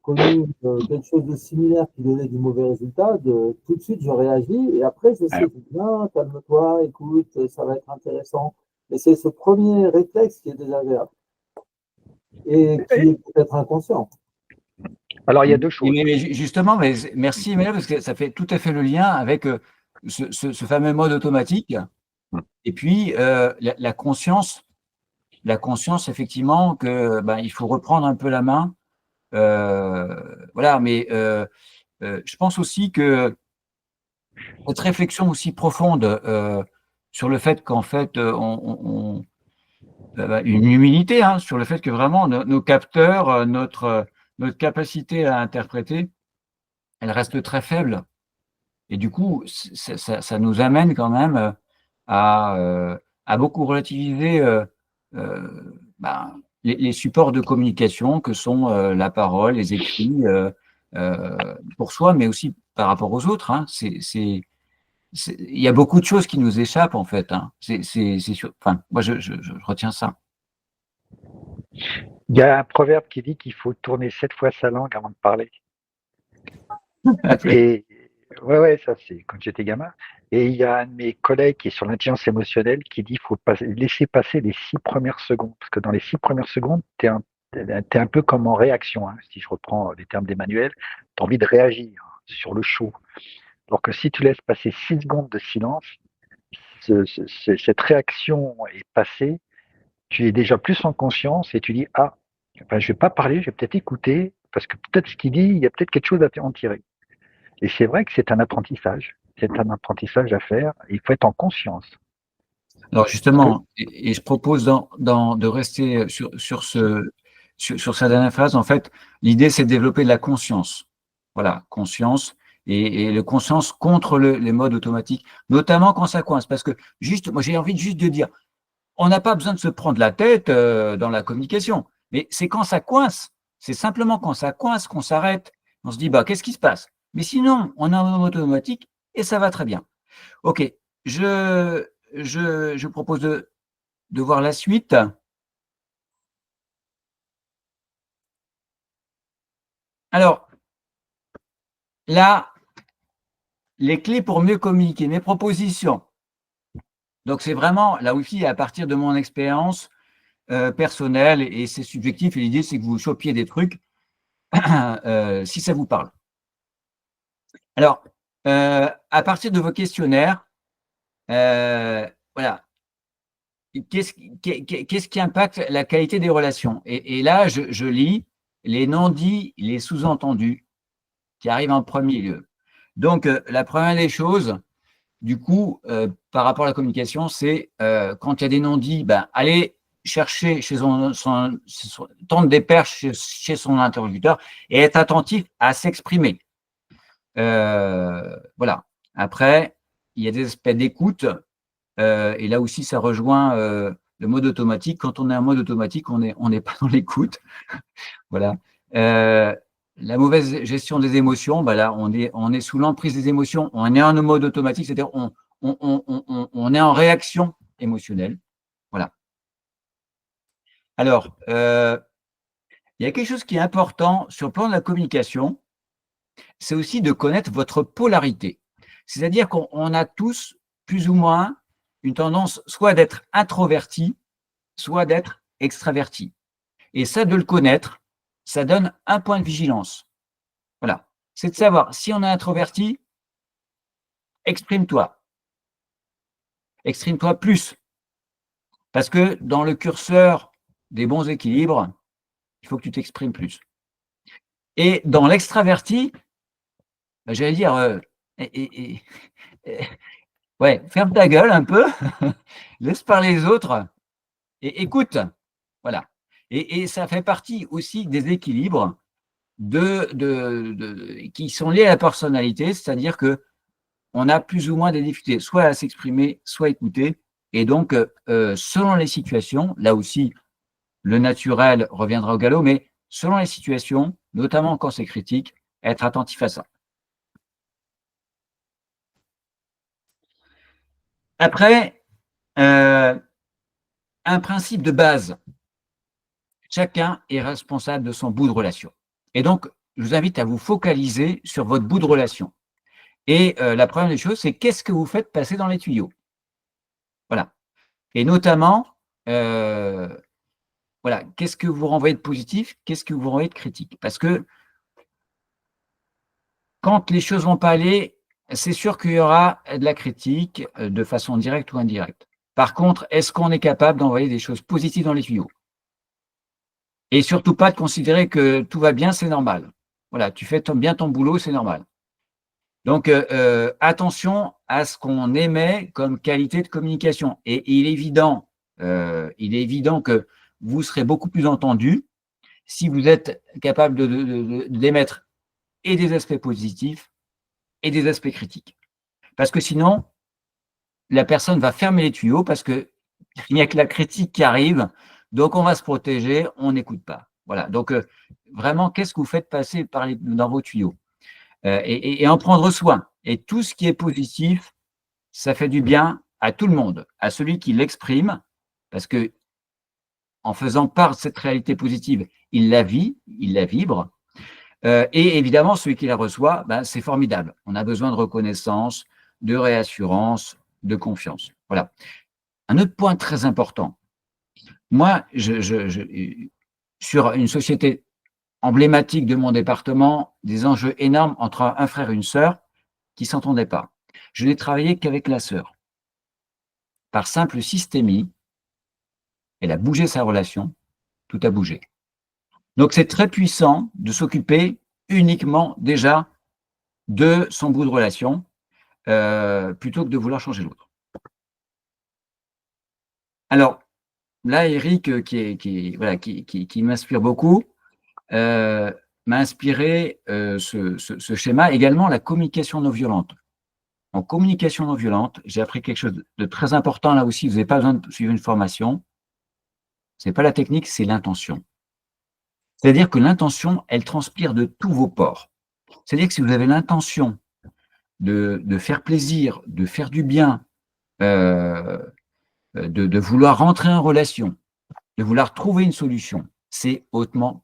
connu quelque chose de similaire qui donnait du mauvais résultat, tout de suite, je réagis et après, je sais, bien, calme-toi, écoute, ça va être intéressant. Mais c'est ce premier réflexe qui est désagréable et qui est peut-être inconscient. Alors, il y a deux choses. Mais justement, merci Emmanuel, parce que ça fait tout à fait le lien avec ce fameux mode automatique. Et puis, la conscience, effectivement, que ben, il faut reprendre un peu la main. Voilà, mais je pense aussi que cette réflexion aussi profonde sur le fait qu'en fait, une humilité sur le fait que vraiment nos capteurs, notre capacité à interpréter, elle reste très faible. Et du coup, ça nous amène quand même à beaucoup relativiser les supports de communication que sont la parole, les écrits, pour soi, mais aussi par rapport aux autres. Il y a beaucoup de choses qui nous échappent, en fait. C'est sûr. Enfin, moi, je retiens ça. Il y a un proverbe qui dit qu'il faut tourner 7 fois sa langue avant de parler. Et ouais, ça c'est quand j'étais gamin. Et il y a un de mes collègues qui est sur l'intelligence émotionnelle qui dit qu'il faut laisser passer les 6 premières secondes. Parce que dans les 6 premières secondes, tu es un peu comme en réaction. Si je reprends les termes d'Emmanuel, tu as envie de réagir sur le chaud. Alors que si tu laisses passer 6 secondes de silence, cette réaction est passée, tu es déjà plus en conscience et tu dis, ah, ben, je vais pas parler, je vais peut-être écouter, parce que peut-être ce qu'il dit, il y a peut-être quelque chose à en tirer. Et c'est vrai que c'est un apprentissage. C'est un apprentissage à faire. Il faut être en conscience. Alors justement, et je propose de rester sur sa dernière phrase. En fait, l'idée, c'est de développer de la conscience. Voilà, conscience et le conscience contre les modes automatiques, notamment quand ça coince. Parce que moi, j'ai envie juste de dire, on n'a pas besoin de se prendre la tête dans la communication, mais c'est quand ça coince. C'est simplement quand ça coince qu'on s'arrête. On se dit, qu'est-ce qui se passe? Mais sinon, on est en mode automatique et ça va très bien. OK, je propose de voir la suite. Alors, là, les clés pour mieux communiquer, mes propositions. Donc, c'est vraiment, là aussi, à partir de mon expérience personnelle, et c'est subjectif, et l'idée, c'est que vous chopiez des trucs si ça vous parle. Alors, à partir de vos questionnaires, voilà, qu'est-ce qui impacte la qualité des relations? Et là, je lis les non-dits, les sous-entendus qui arrivent en premier lieu. Donc, la première des choses, du coup, par rapport à la communication, c'est quand il y a des non-dits, allez chercher chez tendre des perches chez son interlocuteur et être attentif à s'exprimer. Voilà. Après, il y a des aspects d'écoute, et là aussi, ça rejoint le mode automatique. Quand on est en mode automatique, on n'est pas dans l'écoute. Voilà. La mauvaise gestion des émotions, là, on est sous l'emprise des émotions, on est en mode automatique, c'est-à-dire on est en réaction émotionnelle. Voilà. Alors, il y a quelque chose qui est important sur le plan de la communication, c'est aussi de connaître votre polarité. C'est-à-dire qu'on a tous, plus ou moins, une tendance soit d'être introverti, soit d'être extraverti. Et ça, de le connaître, ça donne un point de vigilance. Voilà. C'est de savoir si on est introverti, exprime-toi. Exprime-toi plus. Parce que dans le curseur des bons équilibres, il faut que tu t'exprimes plus. Et dans l'extraverti, j'allais dire, ouais, ferme ta gueule un peu, laisse parler les autres et écoute. Voilà. Et ça fait partie aussi des équilibres qui sont liés à la personnalité, c'est-à-dire que on a plus ou moins des difficultés, soit à s'exprimer, soit à écouter. Et donc, selon les situations, là aussi, le naturel reviendra au galop, mais selon les situations, notamment quand c'est critique, être attentif à ça. Après, un principe de base, chacun est responsable de son bout de relation. Et donc, je vous invite à vous focaliser sur votre bout de relation. Et la première des choses, c'est qu'est-ce que vous faites passer dans les tuyaux? Voilà. Et notamment, voilà, qu'est-ce que vous renvoyez de positif? Qu'est-ce que vous renvoyez de critique? Parce que quand les choses vont pas aller, c'est sûr qu'il y aura de la critique de façon directe ou indirecte. Par contre, est-ce qu'on est capable d'envoyer des choses positives dans les tuyaux? Et surtout pas de considérer que tout va bien, c'est normal. Voilà, tu fais bien ton boulot, c'est normal. Donc, attention à ce qu'on émet comme qualité de communication. Et il est évident Il est évident que vous serez beaucoup plus entendu si vous êtes capable d'émettre et des aspects positifs et des aspects critiques. Parce que sinon, la personne va fermer les tuyaux parce qu'il n'y a que la critique qui arrive, donc on va se protéger, on n'écoute pas. Voilà, donc vraiment, qu'est-ce que vous faites passer dans vos tuyaux et en prendre soin. Et tout ce qui est positif, ça fait du bien à tout le monde, à celui qui l'exprime, parce que en faisant part de cette réalité positive, il la vit, il la vibre. Et évidemment, celui qui la reçoit, ben, c'est formidable. On a besoin de reconnaissance, de réassurance, de confiance. Voilà. Un autre point très important. Moi, sur une société emblématique de mon département, des enjeux énormes entre un frère et une sœur qui ne s'entendaient pas. Je n'ai travaillé qu'avec la sœur. Par simple systémie, elle a bougé sa relation, tout a bougé. Donc c'est très puissant de s'occuper uniquement déjà de son bout de relation plutôt que de vouloir changer l'autre. Alors là, Eric, qui m'inspire beaucoup, m'a inspiré ce schéma, également la communication non violente. En communication non violente, j'ai appris quelque chose de très important là aussi, vous n'avez pas besoin de suivre une formation, ce n'est pas la technique, c'est l'intention. C'est-à-dire que l'intention, elle transpire de tous vos pores. C'est-à-dire que si vous avez l'intention de faire plaisir, de faire du bien, de vouloir rentrer en relation, de vouloir trouver une solution, c'est hautement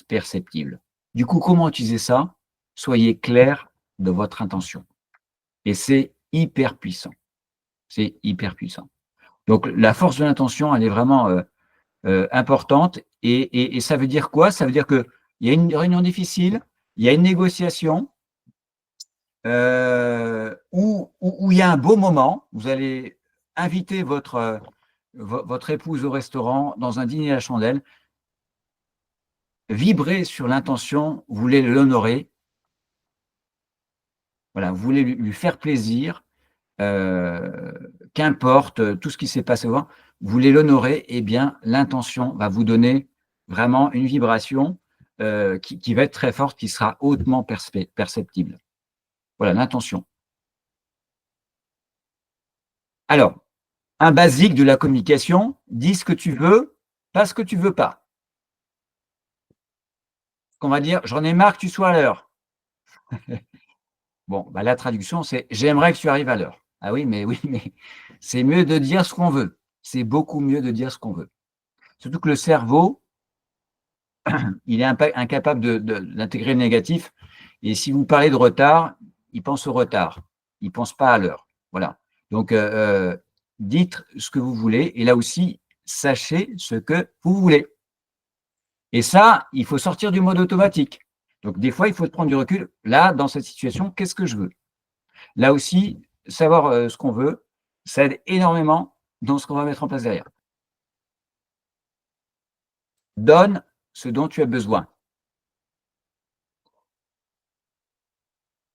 perceptible. Du coup, comment utiliser ça? Soyez clair de votre intention. Et c'est hyper puissant. C'est hyper puissant. Donc, la force de l'intention, elle est vraiment importante. Et ça veut dire quoi? Ça veut dire qu'il y a une réunion difficile, il y a une négociation, où il y a un beau moment, vous allez inviter votre épouse au restaurant, dans un dîner à la chandelle, vibrez sur l'intention, vous voulez l'honorer, voilà, vous voulez lui faire plaisir, qu'importe tout ce qui s'est passé avant, vous voulez l'honorer, eh bien l'intention va vous donner vraiment une vibration qui va être très forte, qui sera hautement perceptible. Voilà, l'intention. Alors, un basique de la communication, dis ce que tu veux, pas ce que tu veux pas. On va dire, j'en ai marre que tu sois à l'heure. Bon, bah, la traduction, c'est j'aimerais que tu arrives à l'heure. Ah oui, mais c'est mieux de dire ce qu'on veut. C'est beaucoup mieux de dire ce qu'on veut. Surtout que le cerveau, il est incapable d'intégrer le négatif. Et si vous parlez de retard, il pense au retard. Il ne pense pas à l'heure. Voilà. Donc, dites ce que vous voulez. Et là aussi, sachez ce que vous voulez. Et ça, il faut sortir du mode automatique. Donc, des fois, il faut prendre du recul. Là, dans cette situation, qu'est-ce que je veux? Là aussi, savoir ce qu'on veut, ça aide énormément dans ce qu'on va mettre en place derrière. Donne ce dont tu as besoin.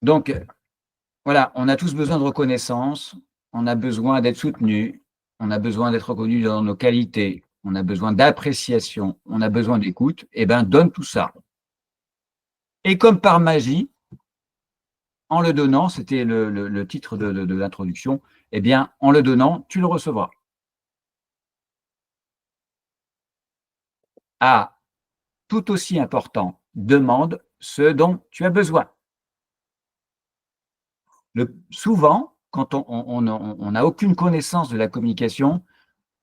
Donc, voilà, on a tous besoin de reconnaissance, on a besoin d'être soutenu, on a besoin d'être reconnu dans nos qualités, on a besoin d'appréciation, on a besoin d'écoute. Eh bien, donne tout ça. Et comme par magie, en le donnant, c'était le titre de l'introduction, eh bien, en le donnant, tu le recevras. Ah, tout aussi important, demande ce dont tu as besoin. Souvent, quand on n'a aucune connaissance de la communication,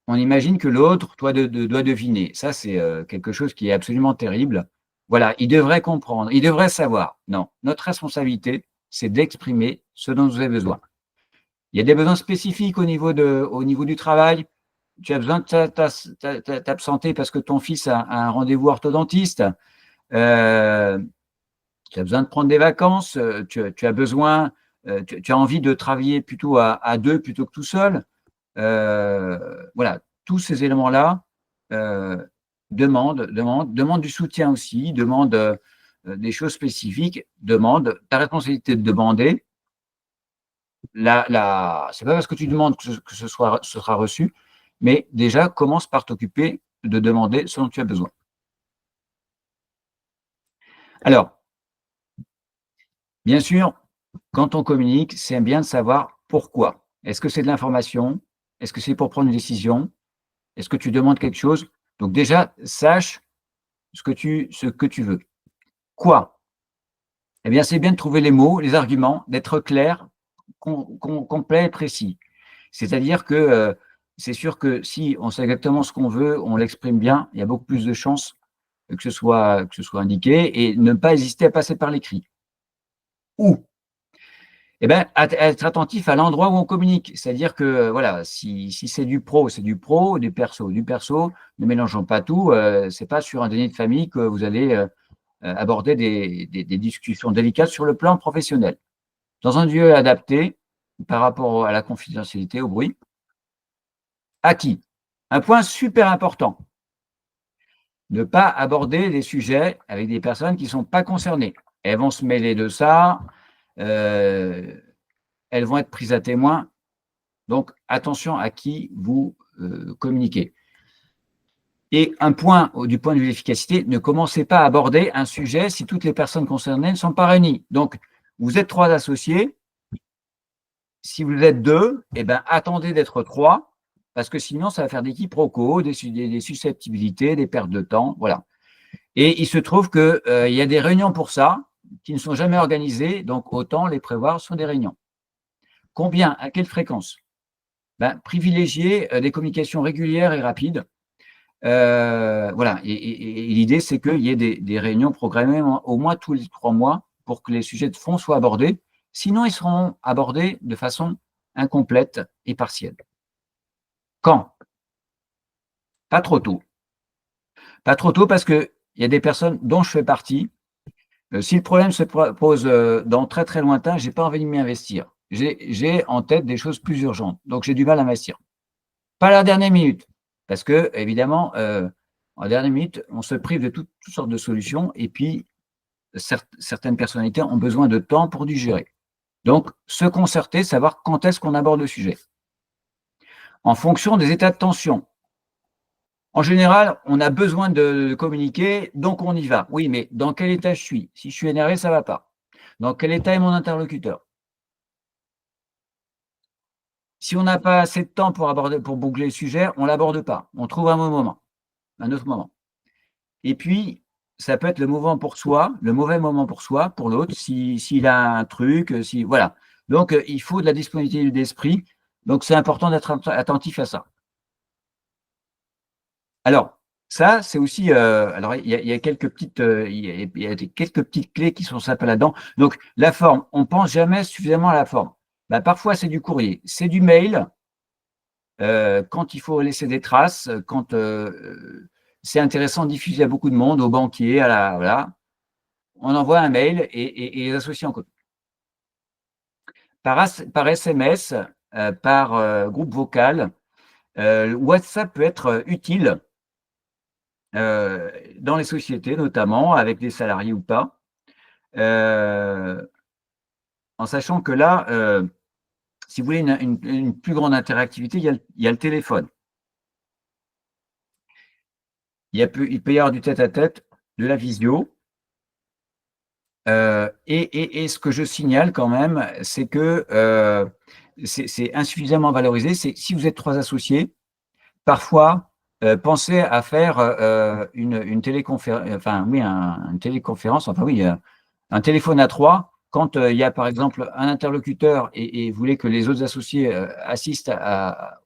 on imagine que l'autre doit deviner. Ça, c'est quelque chose qui est absolument terrible. Voilà, il devrait comprendre, il devrait savoir. Non, notre responsabilité, c'est d'exprimer ce dont vous avez besoin. Il y a des besoins spécifiques au niveau du travail. Tu as besoin de t'absenter parce que ton fils a un rendez-vous orthodontiste. Tu as besoin de prendre des vacances. Tu as besoin, tu as envie de travailler plutôt à deux plutôt que tout seul. Voilà, tous ces éléments-là demandent du soutien aussi, demandent des choses spécifiques, demandent ta responsabilité de demander. C'est pas parce que tu demandes que ce sera reçu, mais déjà, commence par t'occuper de demander ce dont tu as besoin. Alors, bien sûr, quand on communique, c'est bien de savoir pourquoi. Est-ce que c'est de l'information? Est-ce que c'est pour prendre une décision? Est-ce que tu demandes quelque chose? Donc déjà, sache ce que tu veux. Quoi? Eh bien, c'est bien de trouver les mots, les arguments, d'être clair, complet et précis. C'est-à-dire que c'est sûr que si on sait exactement ce qu'on veut, on l'exprime bien, il y a beaucoup plus de chances que ce soit indiqué et ne pas hésiter à passer par l'écrit. Ou, eh ben, être attentif à l'endroit où on communique. C'est-à-dire que voilà, si c'est du pro, c'est du pro, du perso, du perso. Ne mélangeons pas tout. C'est pas sur un dîner de famille que vous allez aborder des discussions délicates sur le plan professionnel. Dans un lieu adapté par rapport à la confidentialité, au bruit. À qui? Un point super important. Ne pas aborder des sujets avec des personnes qui ne sont pas concernées. Elles vont se mêler de ça, elles vont être prises à témoin. Donc, attention à qui vous communiquez. Et un point, du point de vue de l'efficacité, ne commencez pas à aborder un sujet si toutes les personnes concernées ne sont pas réunies. Donc, vous êtes 3 associés. Si vous êtes 2, eh ben, attendez d'être 3, parce que sinon, ça va faire des quiproquos, des susceptibilités, des pertes de temps. Voilà. Et il se trouve qu'il y a des réunions pour ça, qui ne sont jamais organisées, donc autant les prévoir sur des réunions. Combien? À quelle fréquence? Ben, privilégier des communications régulières et rapides. Voilà. Et l'idée, c'est qu'il y ait des réunions programmées au moins tous les 3 mois pour que les sujets de fond soient abordés. Sinon, ils seront abordés de façon incomplète et partielle. Quand? Pas trop tôt. Pas trop tôt parce qu'il y a des personnes dont je fais partie. Si le problème se pose dans très très lointain, je n'ai pas envie de m'y investir. J'ai en tête des choses plus urgentes, donc j'ai du mal à investir. Pas à la dernière minute, parce que évidemment, en dernière minute, on se prive de toutes sortes de solutions et puis certaines personnalités ont besoin de temps pour digérer. Donc, se concerter, savoir quand est-ce qu'on aborde le sujet. En fonction des états de tension. En général, on a besoin de communiquer, donc on y va. Oui, mais dans quel état je suis? Si je suis énervé, ça ne va pas. Dans quel état est mon interlocuteur? Si on n'a pas assez de temps pour boucler le sujet, on ne l'aborde pas. On trouve un autre moment. Et puis, ça peut être le mauvais moment pour soi, pour l'autre, s'il a un truc, voilà. Donc, il faut de la disponibilité d'esprit. Donc, c'est important d'être attentif à ça. Alors, ça, c'est aussi, alors il y a quelques petites, il y a quelques petites clés qui sont simples là-dedans. Donc, la forme, on pense jamais suffisamment à la forme. Bah, parfois, c'est du courrier, c'est du mail, quand il faut laisser des traces, quand c'est intéressant de diffuser à beaucoup de monde, aux banquiers, voilà, on envoie un mail et les associés en copie. Par SMS, par groupe vocal, WhatsApp peut être utile dans les sociétés, notamment avec des salariés ou pas, en sachant que là, si vous voulez une plus grande interactivité, il y a le téléphone. Il peut y avoir du tête-à-tête, de la visio. Et ce que je signale quand même, c'est que c'est insuffisamment valorisé. C'est si vous êtes 3 associés, parfois, pensez à faire une téléconférence, enfin oui, une téléconférence, enfin oui, un téléphone à 3, quand il y a par exemple un interlocuteur et vous voulez que les autres associés assistent à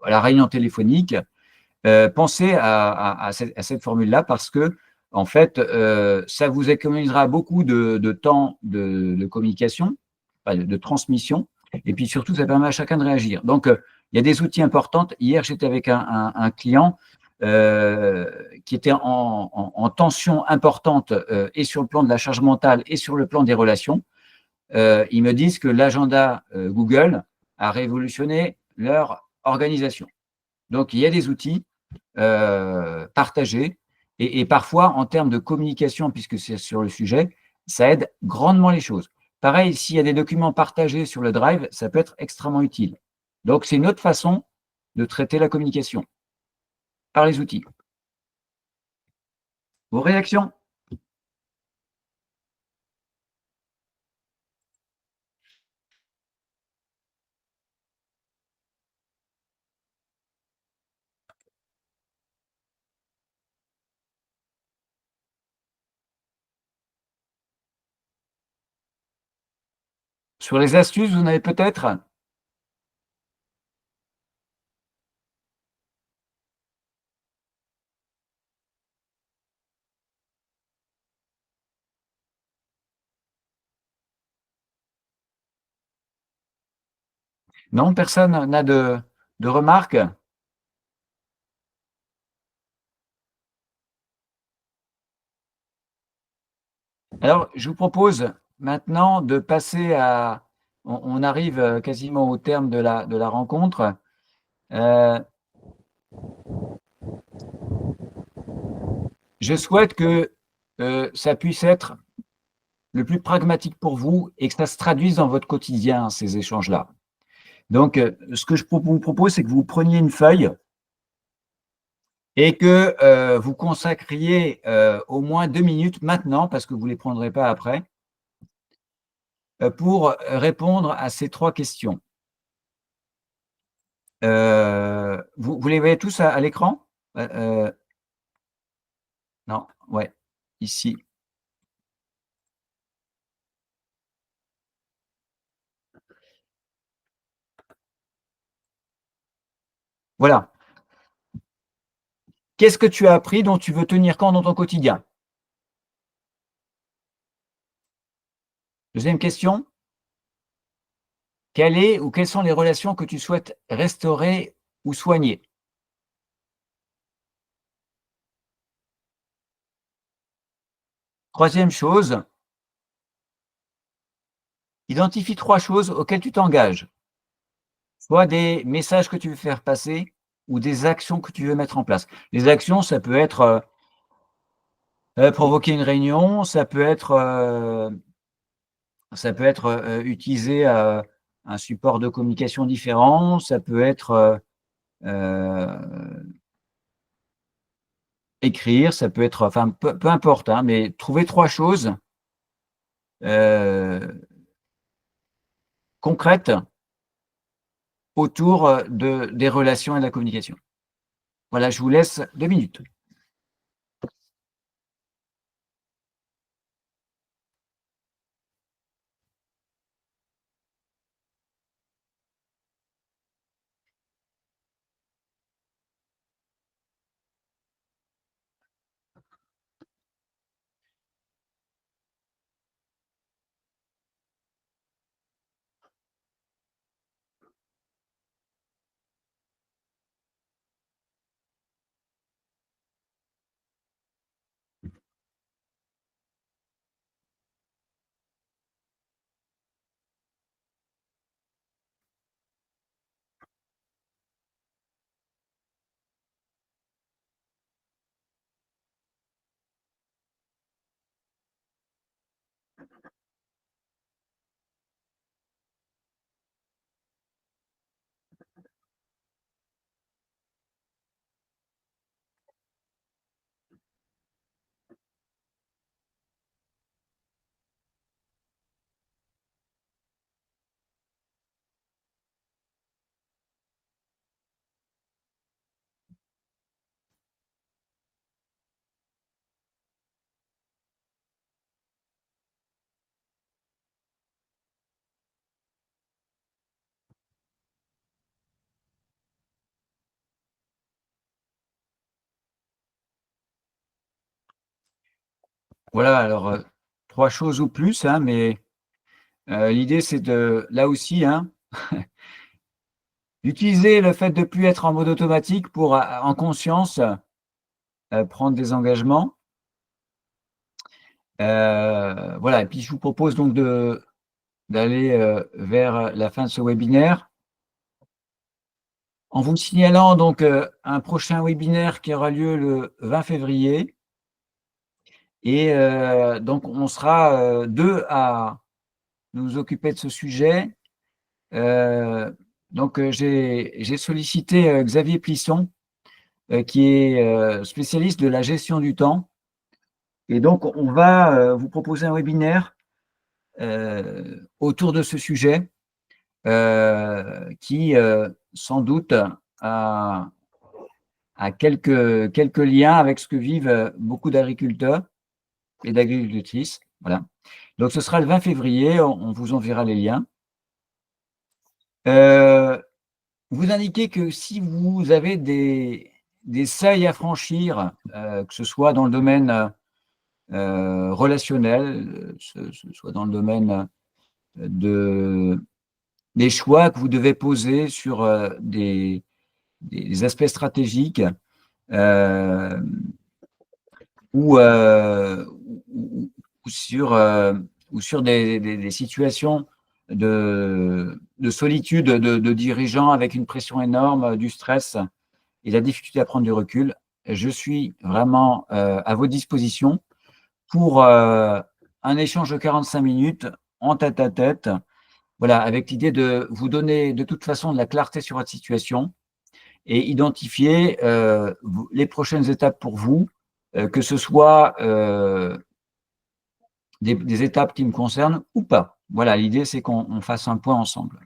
la réunion téléphonique, pensez à cette formule-là parce que, en fait, ça vous économisera beaucoup de temps de communication, de transmission, et puis surtout, ça permet à chacun de réagir. Donc, il y a des outils importants. Hier, j'étais avec un client qui était en tension importante et sur le plan de la charge mentale et sur le plan des relations. Ils me disent que l'agenda Google a révolutionné leur organisation. Donc, il y a des outils partagés et parfois, en termes de communication, puisque c'est sur le sujet, ça aide grandement les choses. Pareil, s'il y a des documents partagés sur le Drive, ça peut être extrêmement utile. Donc, c'est une autre façon de traiter la communication par les outils. Vos réactions? Sur les astuces, vous en avez peut-être? Non, personne n'a de remarques? Alors, je vous propose maintenant de passer à on arrive, quasiment au terme de la rencontre. Heu, je souhaite que, ça puisse être le plus pragmatique pour vous et que ça se traduise dans votre quotidien, ces échanges-là. Donc, ce que je vous propose, c'est que vous preniez une feuille et que, vous consacriez, au moins 2 minutes maintenant, parce que vous ne les prendrez pas après, pour répondre à ces 3 questions. Vous les voyez tous à l'écran? Non, ouais, ici. Voilà. Qu'est-ce que tu as appris dont tu veux tenir compte dans ton quotidien? Deuxième question, quelle est ou quelles sont les relations que tu souhaites restaurer ou soigner? Troisième chose, identifie 3 choses auxquelles tu t'engages, soit des messages que tu veux faire passer ou des actions que tu veux mettre en place. Les actions, ça peut être, provoquer une réunion, ça peut être, utiliser, un support de communication différent, ça peut être, écrire, ça peut être enfin peu importe, hein, mais trouver 3 choses, heu, concrètes autour, des relations et de la communication. Voilà, je vous laisse 2 minutes. Voilà, alors, 3 choses ou plus, hein, mais, l'idée c'est de là aussi, hein, d'utiliser le fait de plus être en mode automatique pour, en conscience, prendre des engagements. Voilà et puis je vous propose donc d'aller, vers la fin de ce webinaire en vous signalant donc, un prochain webinaire qui aura lieu le 20 février et donc on sera, 2 à nous occuper de ce sujet. Heu, Donc, j'ai sollicité Xavier Plisson, qui est spécialiste de la gestion du temps. Et donc, on va vous proposer un webinaire autour de ce sujet qui, sans doute, a quelques liens avec ce que vivent beaucoup d'agriculteurs et d'agricultrices. Voilà. Donc, ce sera le 20 février, on vous enverra les liens. Vous indiquez que si vous avez des seuils à franchir, que ce soit dans le domaine relationnel, ce soit dans le domaine des choix que vous devez poser sur des aspects stratégiques ou, sur des situations de solitude de dirigeants avec une pression énorme, du stress et la difficulté à prendre du recul. Je suis vraiment à votre disposition pour un échange de 45 minutes en tête-à-tête, voilà, avec l'idée de vous donner de toute façon de la clarté sur votre situation et identifier les prochaines étapes pour vous, que ce soit des étapes qui me concernent ou pas. Voilà, l'idée, c'est qu'on fasse un point ensemble.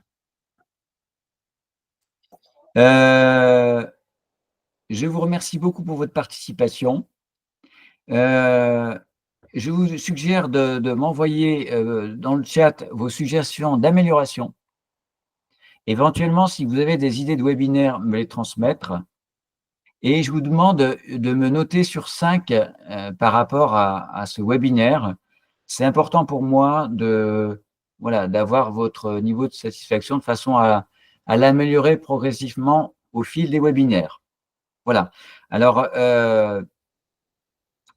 Je vous remercie beaucoup pour votre participation. Je vous suggère de m'envoyer dans le chat vos suggestions d'amélioration. Éventuellement, si vous avez des idées de webinaire, me les transmettre. Et je vous demande de me noter sur 5 par rapport à ce webinaire. C'est important pour moi d'avoir votre niveau de satisfaction de façon à l'améliorer progressivement au fil des webinaires. Voilà. Alors,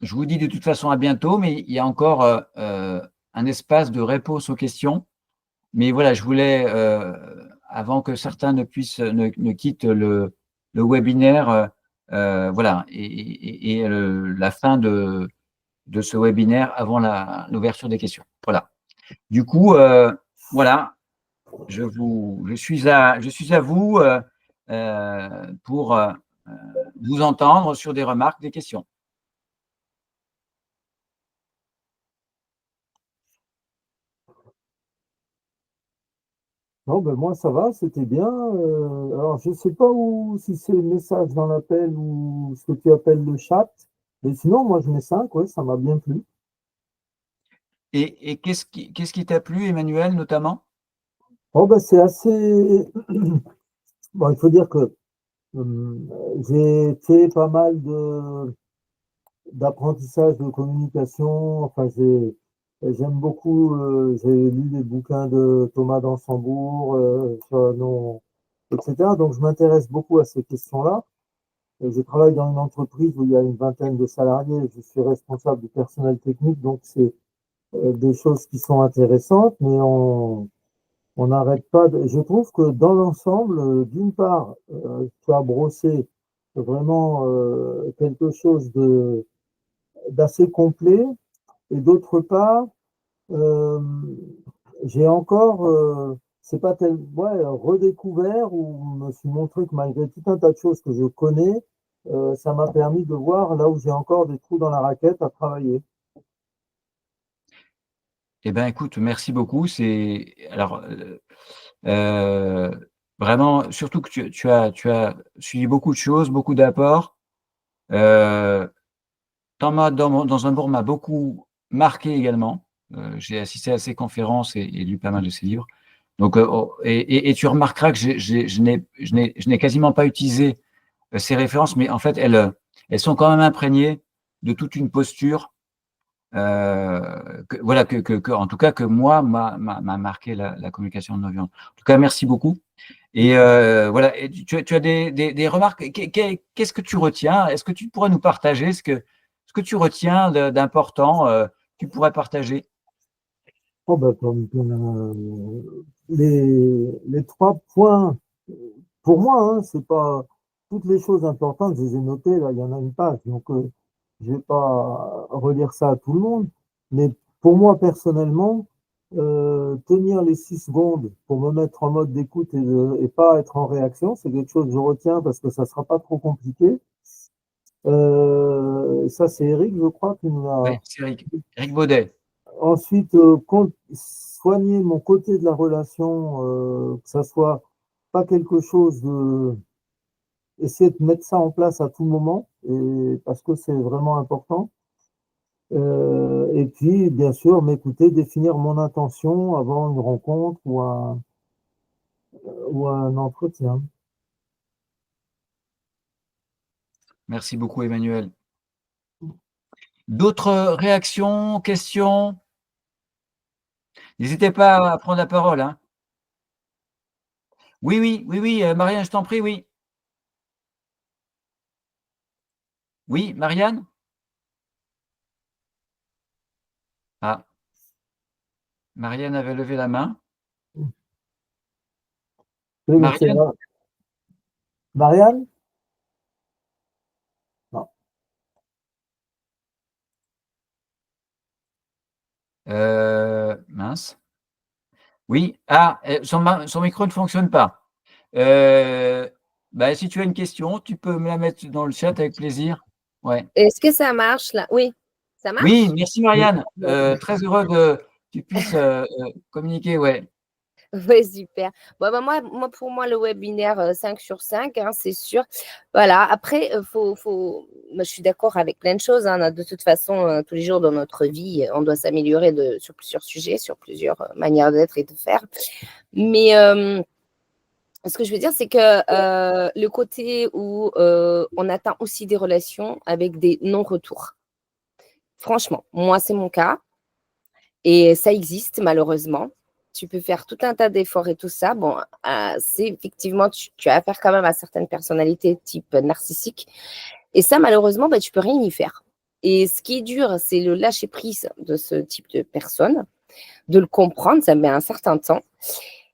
je vous dis de toute façon à bientôt, mais il y a encore un espace de réponse aux questions. Mais voilà, je voulais, avant que certains ne quittent le webinaire, voilà, et la fin de ce webinaire avant l'ouverture des questions. Voilà. Du coup, voilà, je suis à vous pour vous entendre sur des remarques, des questions. Non, ben moi ça va, c'était bien. Alors je sais pas si c'est le message dans l'appel ou ce que tu appelles le chat, mais sinon moi je mets 5, ouais, ça m'a bien plu. Et qu'est-ce qui t'a plu, Emmanuel, notamment? Oh ben c'est assez. Bon, il faut dire que euh, j'ai fait pas mal d'apprentissage de communication. Enfin, j'aime beaucoup. J'ai lu les bouquins de Thomas d'Ansembourg, etc. Donc, je m'intéresse beaucoup à ces questions-là. Je travaille dans une entreprise où il y a une vingtaine de salariés. Je suis responsable du personnel technique, donc c'est des choses qui sont intéressantes, mais on n'arrête pas. Je trouve que dans l'ensemble, d'une part, tu as brossé vraiment quelque chose d'assez complet, et d'autre part, euh, j'ai encore, c'est pas tel, ouais, redécouvert ou me suis montré que malgré tout un tas de choses que je connais, ça m'a permis de voir là où j'ai encore des trous dans la raquette à travailler. Eh bien, écoute, merci beaucoup. Alors vraiment, surtout que tu as suivi beaucoup de choses, beaucoup d'apports. Dans un bourg m'a beaucoup marqué également. J'ai assisté à ces conférences et lu pas mal de ses livres. Donc, et tu remarqueras que je n'ai quasiment pas utilisé ces références, mais en fait, elles sont quand même imprégnées de toute une posture, voilà, en tout cas, que moi, m'a marqué la communication non violente. En tout cas, merci beaucoup. Et voilà, et tu as des remarques. Qu'est-ce que tu retiens? Est-ce que tu pourrais nous partager ce que tu retiens d'important, tu pourrais partager? Oh, ben, les 3 points, pour moi, hein, c'est pas toutes les choses importantes, je les ai notées, là, il y en a une page, donc je vais pas relire ça à tout le monde, mais pour moi personnellement, tenir les 6 secondes pour me mettre en mode d'écoute et pas être en réaction, c'est quelque chose que je retiens parce que ça ne sera pas trop compliqué. Ça, c'est Eric, je crois, qui nous Oui, a. c'est Eric Baudet. Ensuite, soigner mon côté de la relation, que ça soit pas quelque chose de. Essayer de mettre ça en place à tout moment, et, parce que c'est vraiment important. Et puis, bien sûr, m'écouter, définir mon intention avant une rencontre ou un entretien. Merci beaucoup, Emmanuel. D'autres réactions, questions? N'hésitez pas à prendre la parole, hein. Oui, oui, oui, oui, Marianne, je t'en prie, oui. Oui, Marianne? Ah, Marianne avait levé la main. Oui, mais c'est Marianne? vrai. Marianne? Non. Mince. Oui, son micro ne fonctionne pas. Bah, si tu as une question, tu peux me la mettre dans le chat avec plaisir. Ouais. Est-ce que ça marche là? Oui, ça Oui, marche? merci Marianne. Très heureux que tu puisses communiquer, ouais. Oui, super. Bon, bah, pour moi, le webinaire 5 sur 5, hein, c'est sûr. Voilà. Après, moi, je suis d'accord avec plein de choses, hein. De toute façon, tous les jours dans notre vie, on doit s'améliorer sur plusieurs sujets, sur plusieurs manières d'être et de faire. Mais ce que je veux dire, c'est que le côté où on atteint aussi des relations avec des non-retours. Franchement, moi, c'est mon cas. Et ça existe malheureusement. Tu peux faire tout un tas d'efforts et tout ça. Bon, c'est effectivement, tu as affaire quand même à certaines personnalités type narcissique. Et ça, malheureusement, bah, tu peux rien y faire. Et ce qui est dur, c'est le lâcher prise de ce type de personne, de le comprendre. Ça met un certain temps.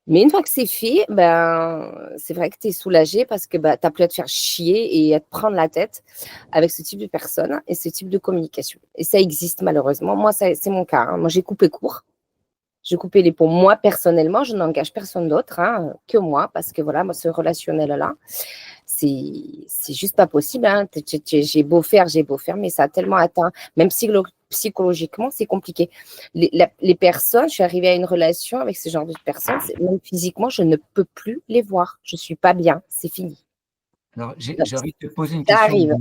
Mais une fois que c'est fait, ben, c'est vrai que tu es soulagé parce que bah, tu n'as plus à te faire chier et à te prendre la tête avec ce type de personne et ce type de communication. Et ça existe malheureusement. Moi, c'est mon cas, hein. Moi, j'ai coupé court. J'ai coupé les ponts. Moi, personnellement, je n'engage personne d'autre, hein, que moi, parce que voilà, moi, ce relationnel-là, c'est juste pas possible, hein. J'ai beau faire, mais ça a tellement atteint, même psychologiquement, c'est compliqué. Les personnes, je suis arrivée à une relation avec ce genre de personnes, même physiquement, je ne peux plus les voir. Je suis pas bien, c'est fini. Alors, j'ai Donc, envie de te poser une ça question. arrive.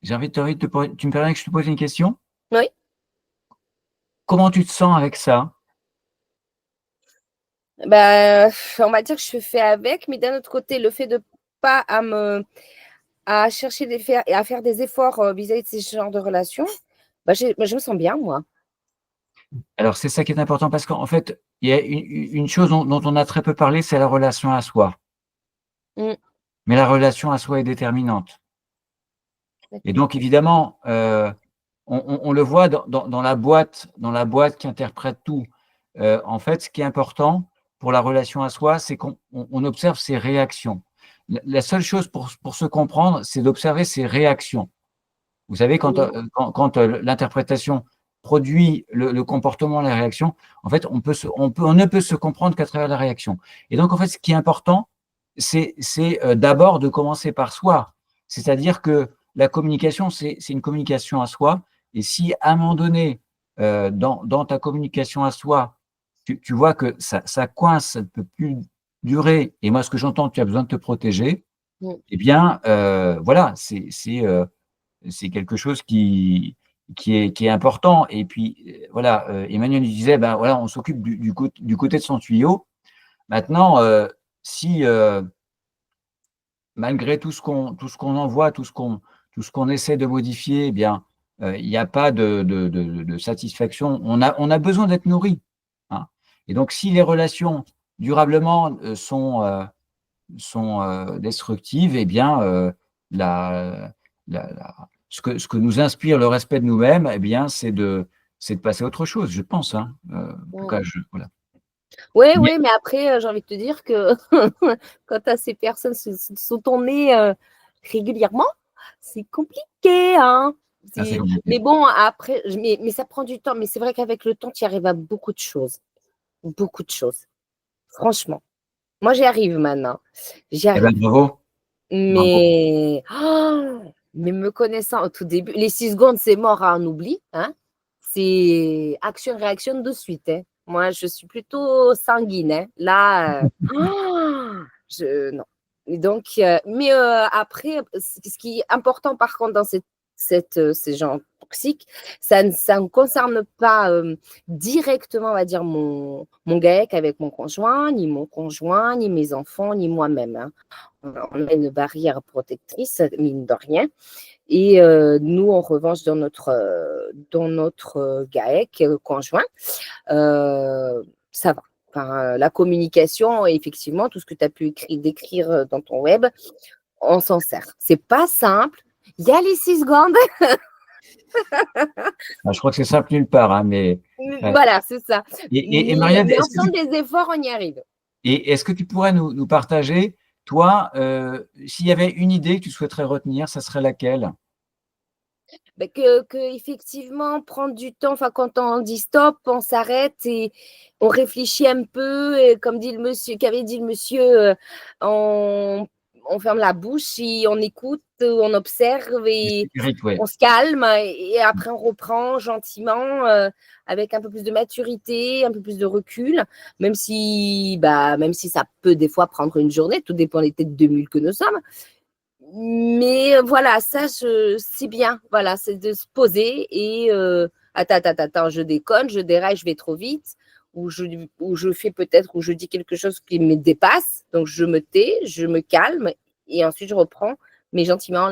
J'ai envie de te poser. Tu me permets que je te pose une question? Oui. Comment tu te sens avec ça? Ben, on va dire que je fais avec, mais d'un autre côté, le fait de pas à chercher et à faire des efforts vis-à-vis de ces genres de relations, bah, je me sens bien, moi. Alors, c'est ça qui est important parce qu'en fait, il y a une chose dont on a très peu parlé, c'est la relation à soi. Mm. Mais la relation à soi est déterminante. Et donc, évidemment, on le voit dans la boîte qui interprète tout. En fait, ce qui est important pour la relation à soi, c'est qu'on observe ses réactions. La seule chose pour se comprendre, c'est d'observer ses réactions. Vous savez, quand l'interprétation produit le comportement, la réaction, en fait, on ne peut se comprendre qu'à travers la réaction. Et donc, en fait, ce qui est important, c'est d'abord de commencer par soi. C'est-à-dire que la communication, c'est une communication à soi. Et si à un moment donné, dans ta communication à soi, tu vois que ça coince, ça ne peut plus durer, et moi, ce que j'entends, tu as besoin de te protéger, eh bien, voilà, c'est quelque chose qui est important. Et puis, voilà, Emmanuel disait, ben voilà, on s'occupe du côté de son tuyau. Maintenant, si malgré tout ce qu'on envoie, tout ce qu'on essaie de modifier, eh bien, il n'y a pas de satisfaction. On a besoin d'être nourri, hein. Et donc, si les relations durablement sont destructives, eh bien, ce que nous inspire le respect de nous-mêmes, eh bien, c'est de passer à autre chose, je pense, hein. En tout cas, voilà. Oui, Mais oui, mais après, j'ai envie de te dire que quand tu as ces personnes sous ton nez régulièrement, c'est compliqué, hein. c'est compliqué. Mais bon, après, mais ça prend du temps. Mais c'est vrai qu'avec le temps, tu arrives à beaucoup de choses. beaucoup de choses. Franchement. Moi, j'y arrive maintenant. J'y Eh ben, arrive. bravo. Mais me connaissant au tout début, les 6 secondes, c'est mort, hein, on oublie. Hein. C'est action-réaction de suite. Hein. Moi, je suis plutôt sanguine. Hein. Là, non. Et donc, mais après, ce qui est important par contre dans ces gens toxiques, ça ne concerne pas directement, on va dire, mon GAEC avec mon conjoint, ni mes enfants, ni moi-même. Hein. On a une barrière protectrice, mine de rien. Et nous, en revanche, dans notre GAEC conjoint, ça va. Enfin, la communication, effectivement, tout ce que tu as pu décrire dans ton web, on s'en sert. C'est pas simple. Il y a les 6 secondes. Je crois que c'est simple nulle part, hein, mais Voilà, c'est ça. et Marianne, mais en faisant des efforts, on y arrive. Et est-ce que tu pourrais nous partager, toi, s'il y avait une idée que tu souhaiterais retenir, ça serait laquelle? Que effectivement, prendre du temps, enfin, quand on dit stop, on s'arrête et on réfléchit un peu, et comme qu'avait dit le monsieur, on ferme la bouche et on écoute, on observe et Ouais. on se calme et après on reprend gentiment avec un peu plus de maturité, un peu plus de recul, même si ça peut des fois prendre une journée, tout dépend des têtes de mule que nous sommes. Mais voilà, ça, c'est bien. Voilà, c'est de se poser et attends, je déconne, je déraille, je vais trop vite, ou je fais peut-être, ou je dis quelque chose qui me dépasse. Donc, je me tais, je me calme et ensuite je reprends, mais gentiment,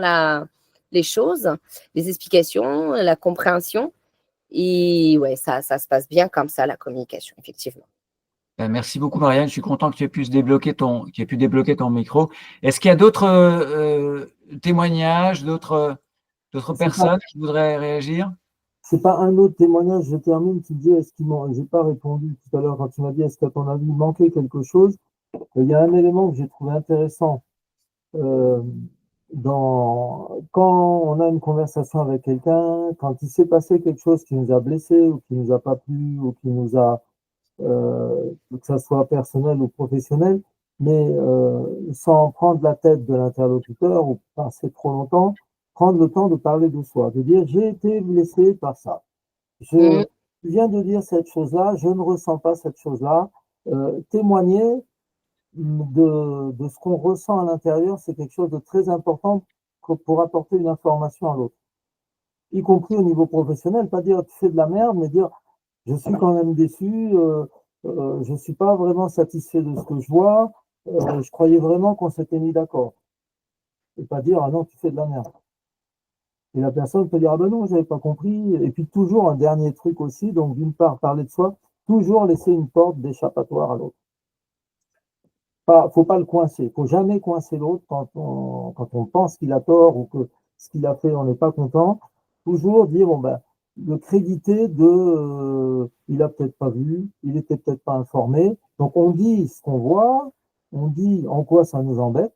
les choses, les explications, la compréhension. Et ouais, ça se passe bien comme ça, la communication, effectivement. Merci beaucoup, Marianne. Je suis content que tu aies pu débloquer ton micro. Est-ce qu'il y a d'autres témoignages, d'autres personnes qui voudraient réagir? C'est pas un autre témoignage, je termine, tu dis, j'ai pas répondu tout à l'heure quand tu m'as dit, est-ce qu'à ton avis, il manquait quelque chose? Il y a un élément que j'ai trouvé intéressant. Quand on a une conversation avec quelqu'un, quand il s'est passé quelque chose qui nous a blessés ou qui nous a pas plu ou qui nous a, que ça soit personnel ou professionnel, mais sans prendre la tête de l'interlocuteur ou passer trop longtemps, prendre le temps de parler de soi, de dire j'ai été blessé par ça. Je viens de dire cette chose-là, je ne ressens pas cette chose-là. Témoigner de ce qu'on ressent à l'intérieur, c'est quelque chose de très important pour apporter une information à l'autre, y compris au niveau professionnel. Pas dire tu fais de la merde, mais dire je suis quand même déçu, je ne suis pas vraiment satisfait de ce que je vois, je croyais vraiment qu'on s'était mis d'accord. Et pas dire ah non, tu fais de la merde. Et la personne peut dire ah ben non, j'avais pas compris. Et puis toujours un dernier truc aussi, donc d'une part parler de soi, toujours laisser une porte d'échappatoire à l'autre. Faut pas le coincer. Faut jamais coincer l'autre quand on pense qu'il a tort ou que ce qu'il a fait, on n'est pas content. Toujours dire, bon, ben, le créditer il a peut-être pas vu, il était peut-être pas informé. Donc, on dit ce qu'on voit, on dit en quoi ça nous embête,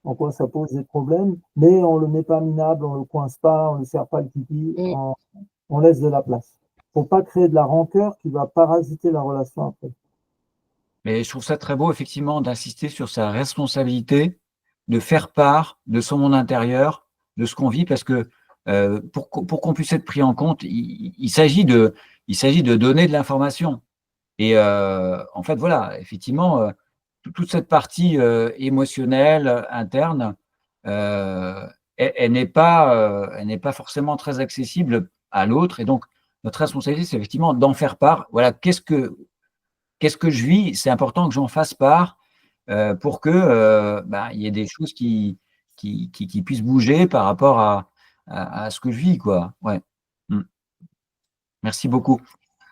en quoi ça pose des problèmes, mais on le met pas minable, on le coince pas, on ne serre pas le pipi, on laisse de la place. Faut pas créer de la rancœur qui va parasiter la relation après. Mais je trouve ça très beau, effectivement, d'insister sur sa responsabilité, de faire part de son monde intérieur, de ce qu'on vit, parce que pour qu'on puisse être pris en compte, il s'agit de donner de l'information. Et en fait, voilà, effectivement, toute cette partie émotionnelle, interne, elle n'est pas forcément très accessible à l'autre. Et donc, notre responsabilité, c'est effectivement d'en faire part. Voilà, qu'est-ce que je vis? C'est important que j'en fasse part pour que il y ait des choses qui puissent bouger par rapport à ce que je vis, quoi. Ouais. Merci beaucoup.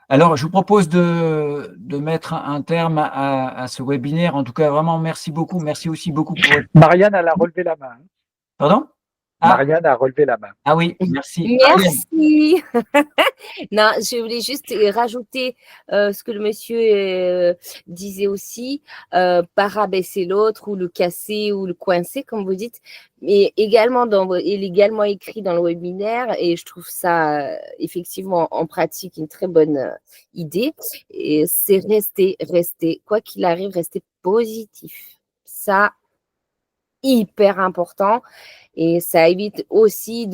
Alors, je vous propose de mettre un terme à ce webinaire. En tout cas, vraiment, merci beaucoup. Merci aussi beaucoup pour… Marianne, elle a relevé la main. Pardon? Ah, Marianne a relevé la main. ah oui, merci. Marianne. Merci. Non, je voulais juste rajouter ce que le monsieur disait aussi, pas rabaisser l'autre ou le casser ou le coincer, comme vous dites, mais également il est également écrit dans le webinaire et je trouve ça effectivement en pratique une très bonne idée. Et c'est rester, quoi qu'il arrive, rester positif. Ça, hyper important. Et ça évite aussi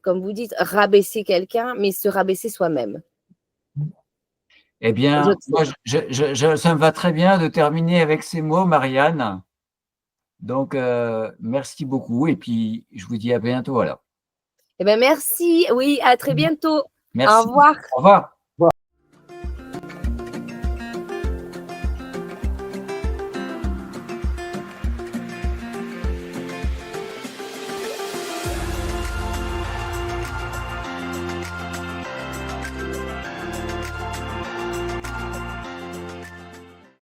comme vous dites, rabaisser quelqu'un, mais se rabaisser soi-même. Eh bien, moi, ça me va très bien de terminer avec ces mots, Marianne. Donc, merci beaucoup. Et puis, je vous dis à bientôt alors. Eh bien, merci. Oui, à très bientôt. Au Merci. revoir. Au revoir.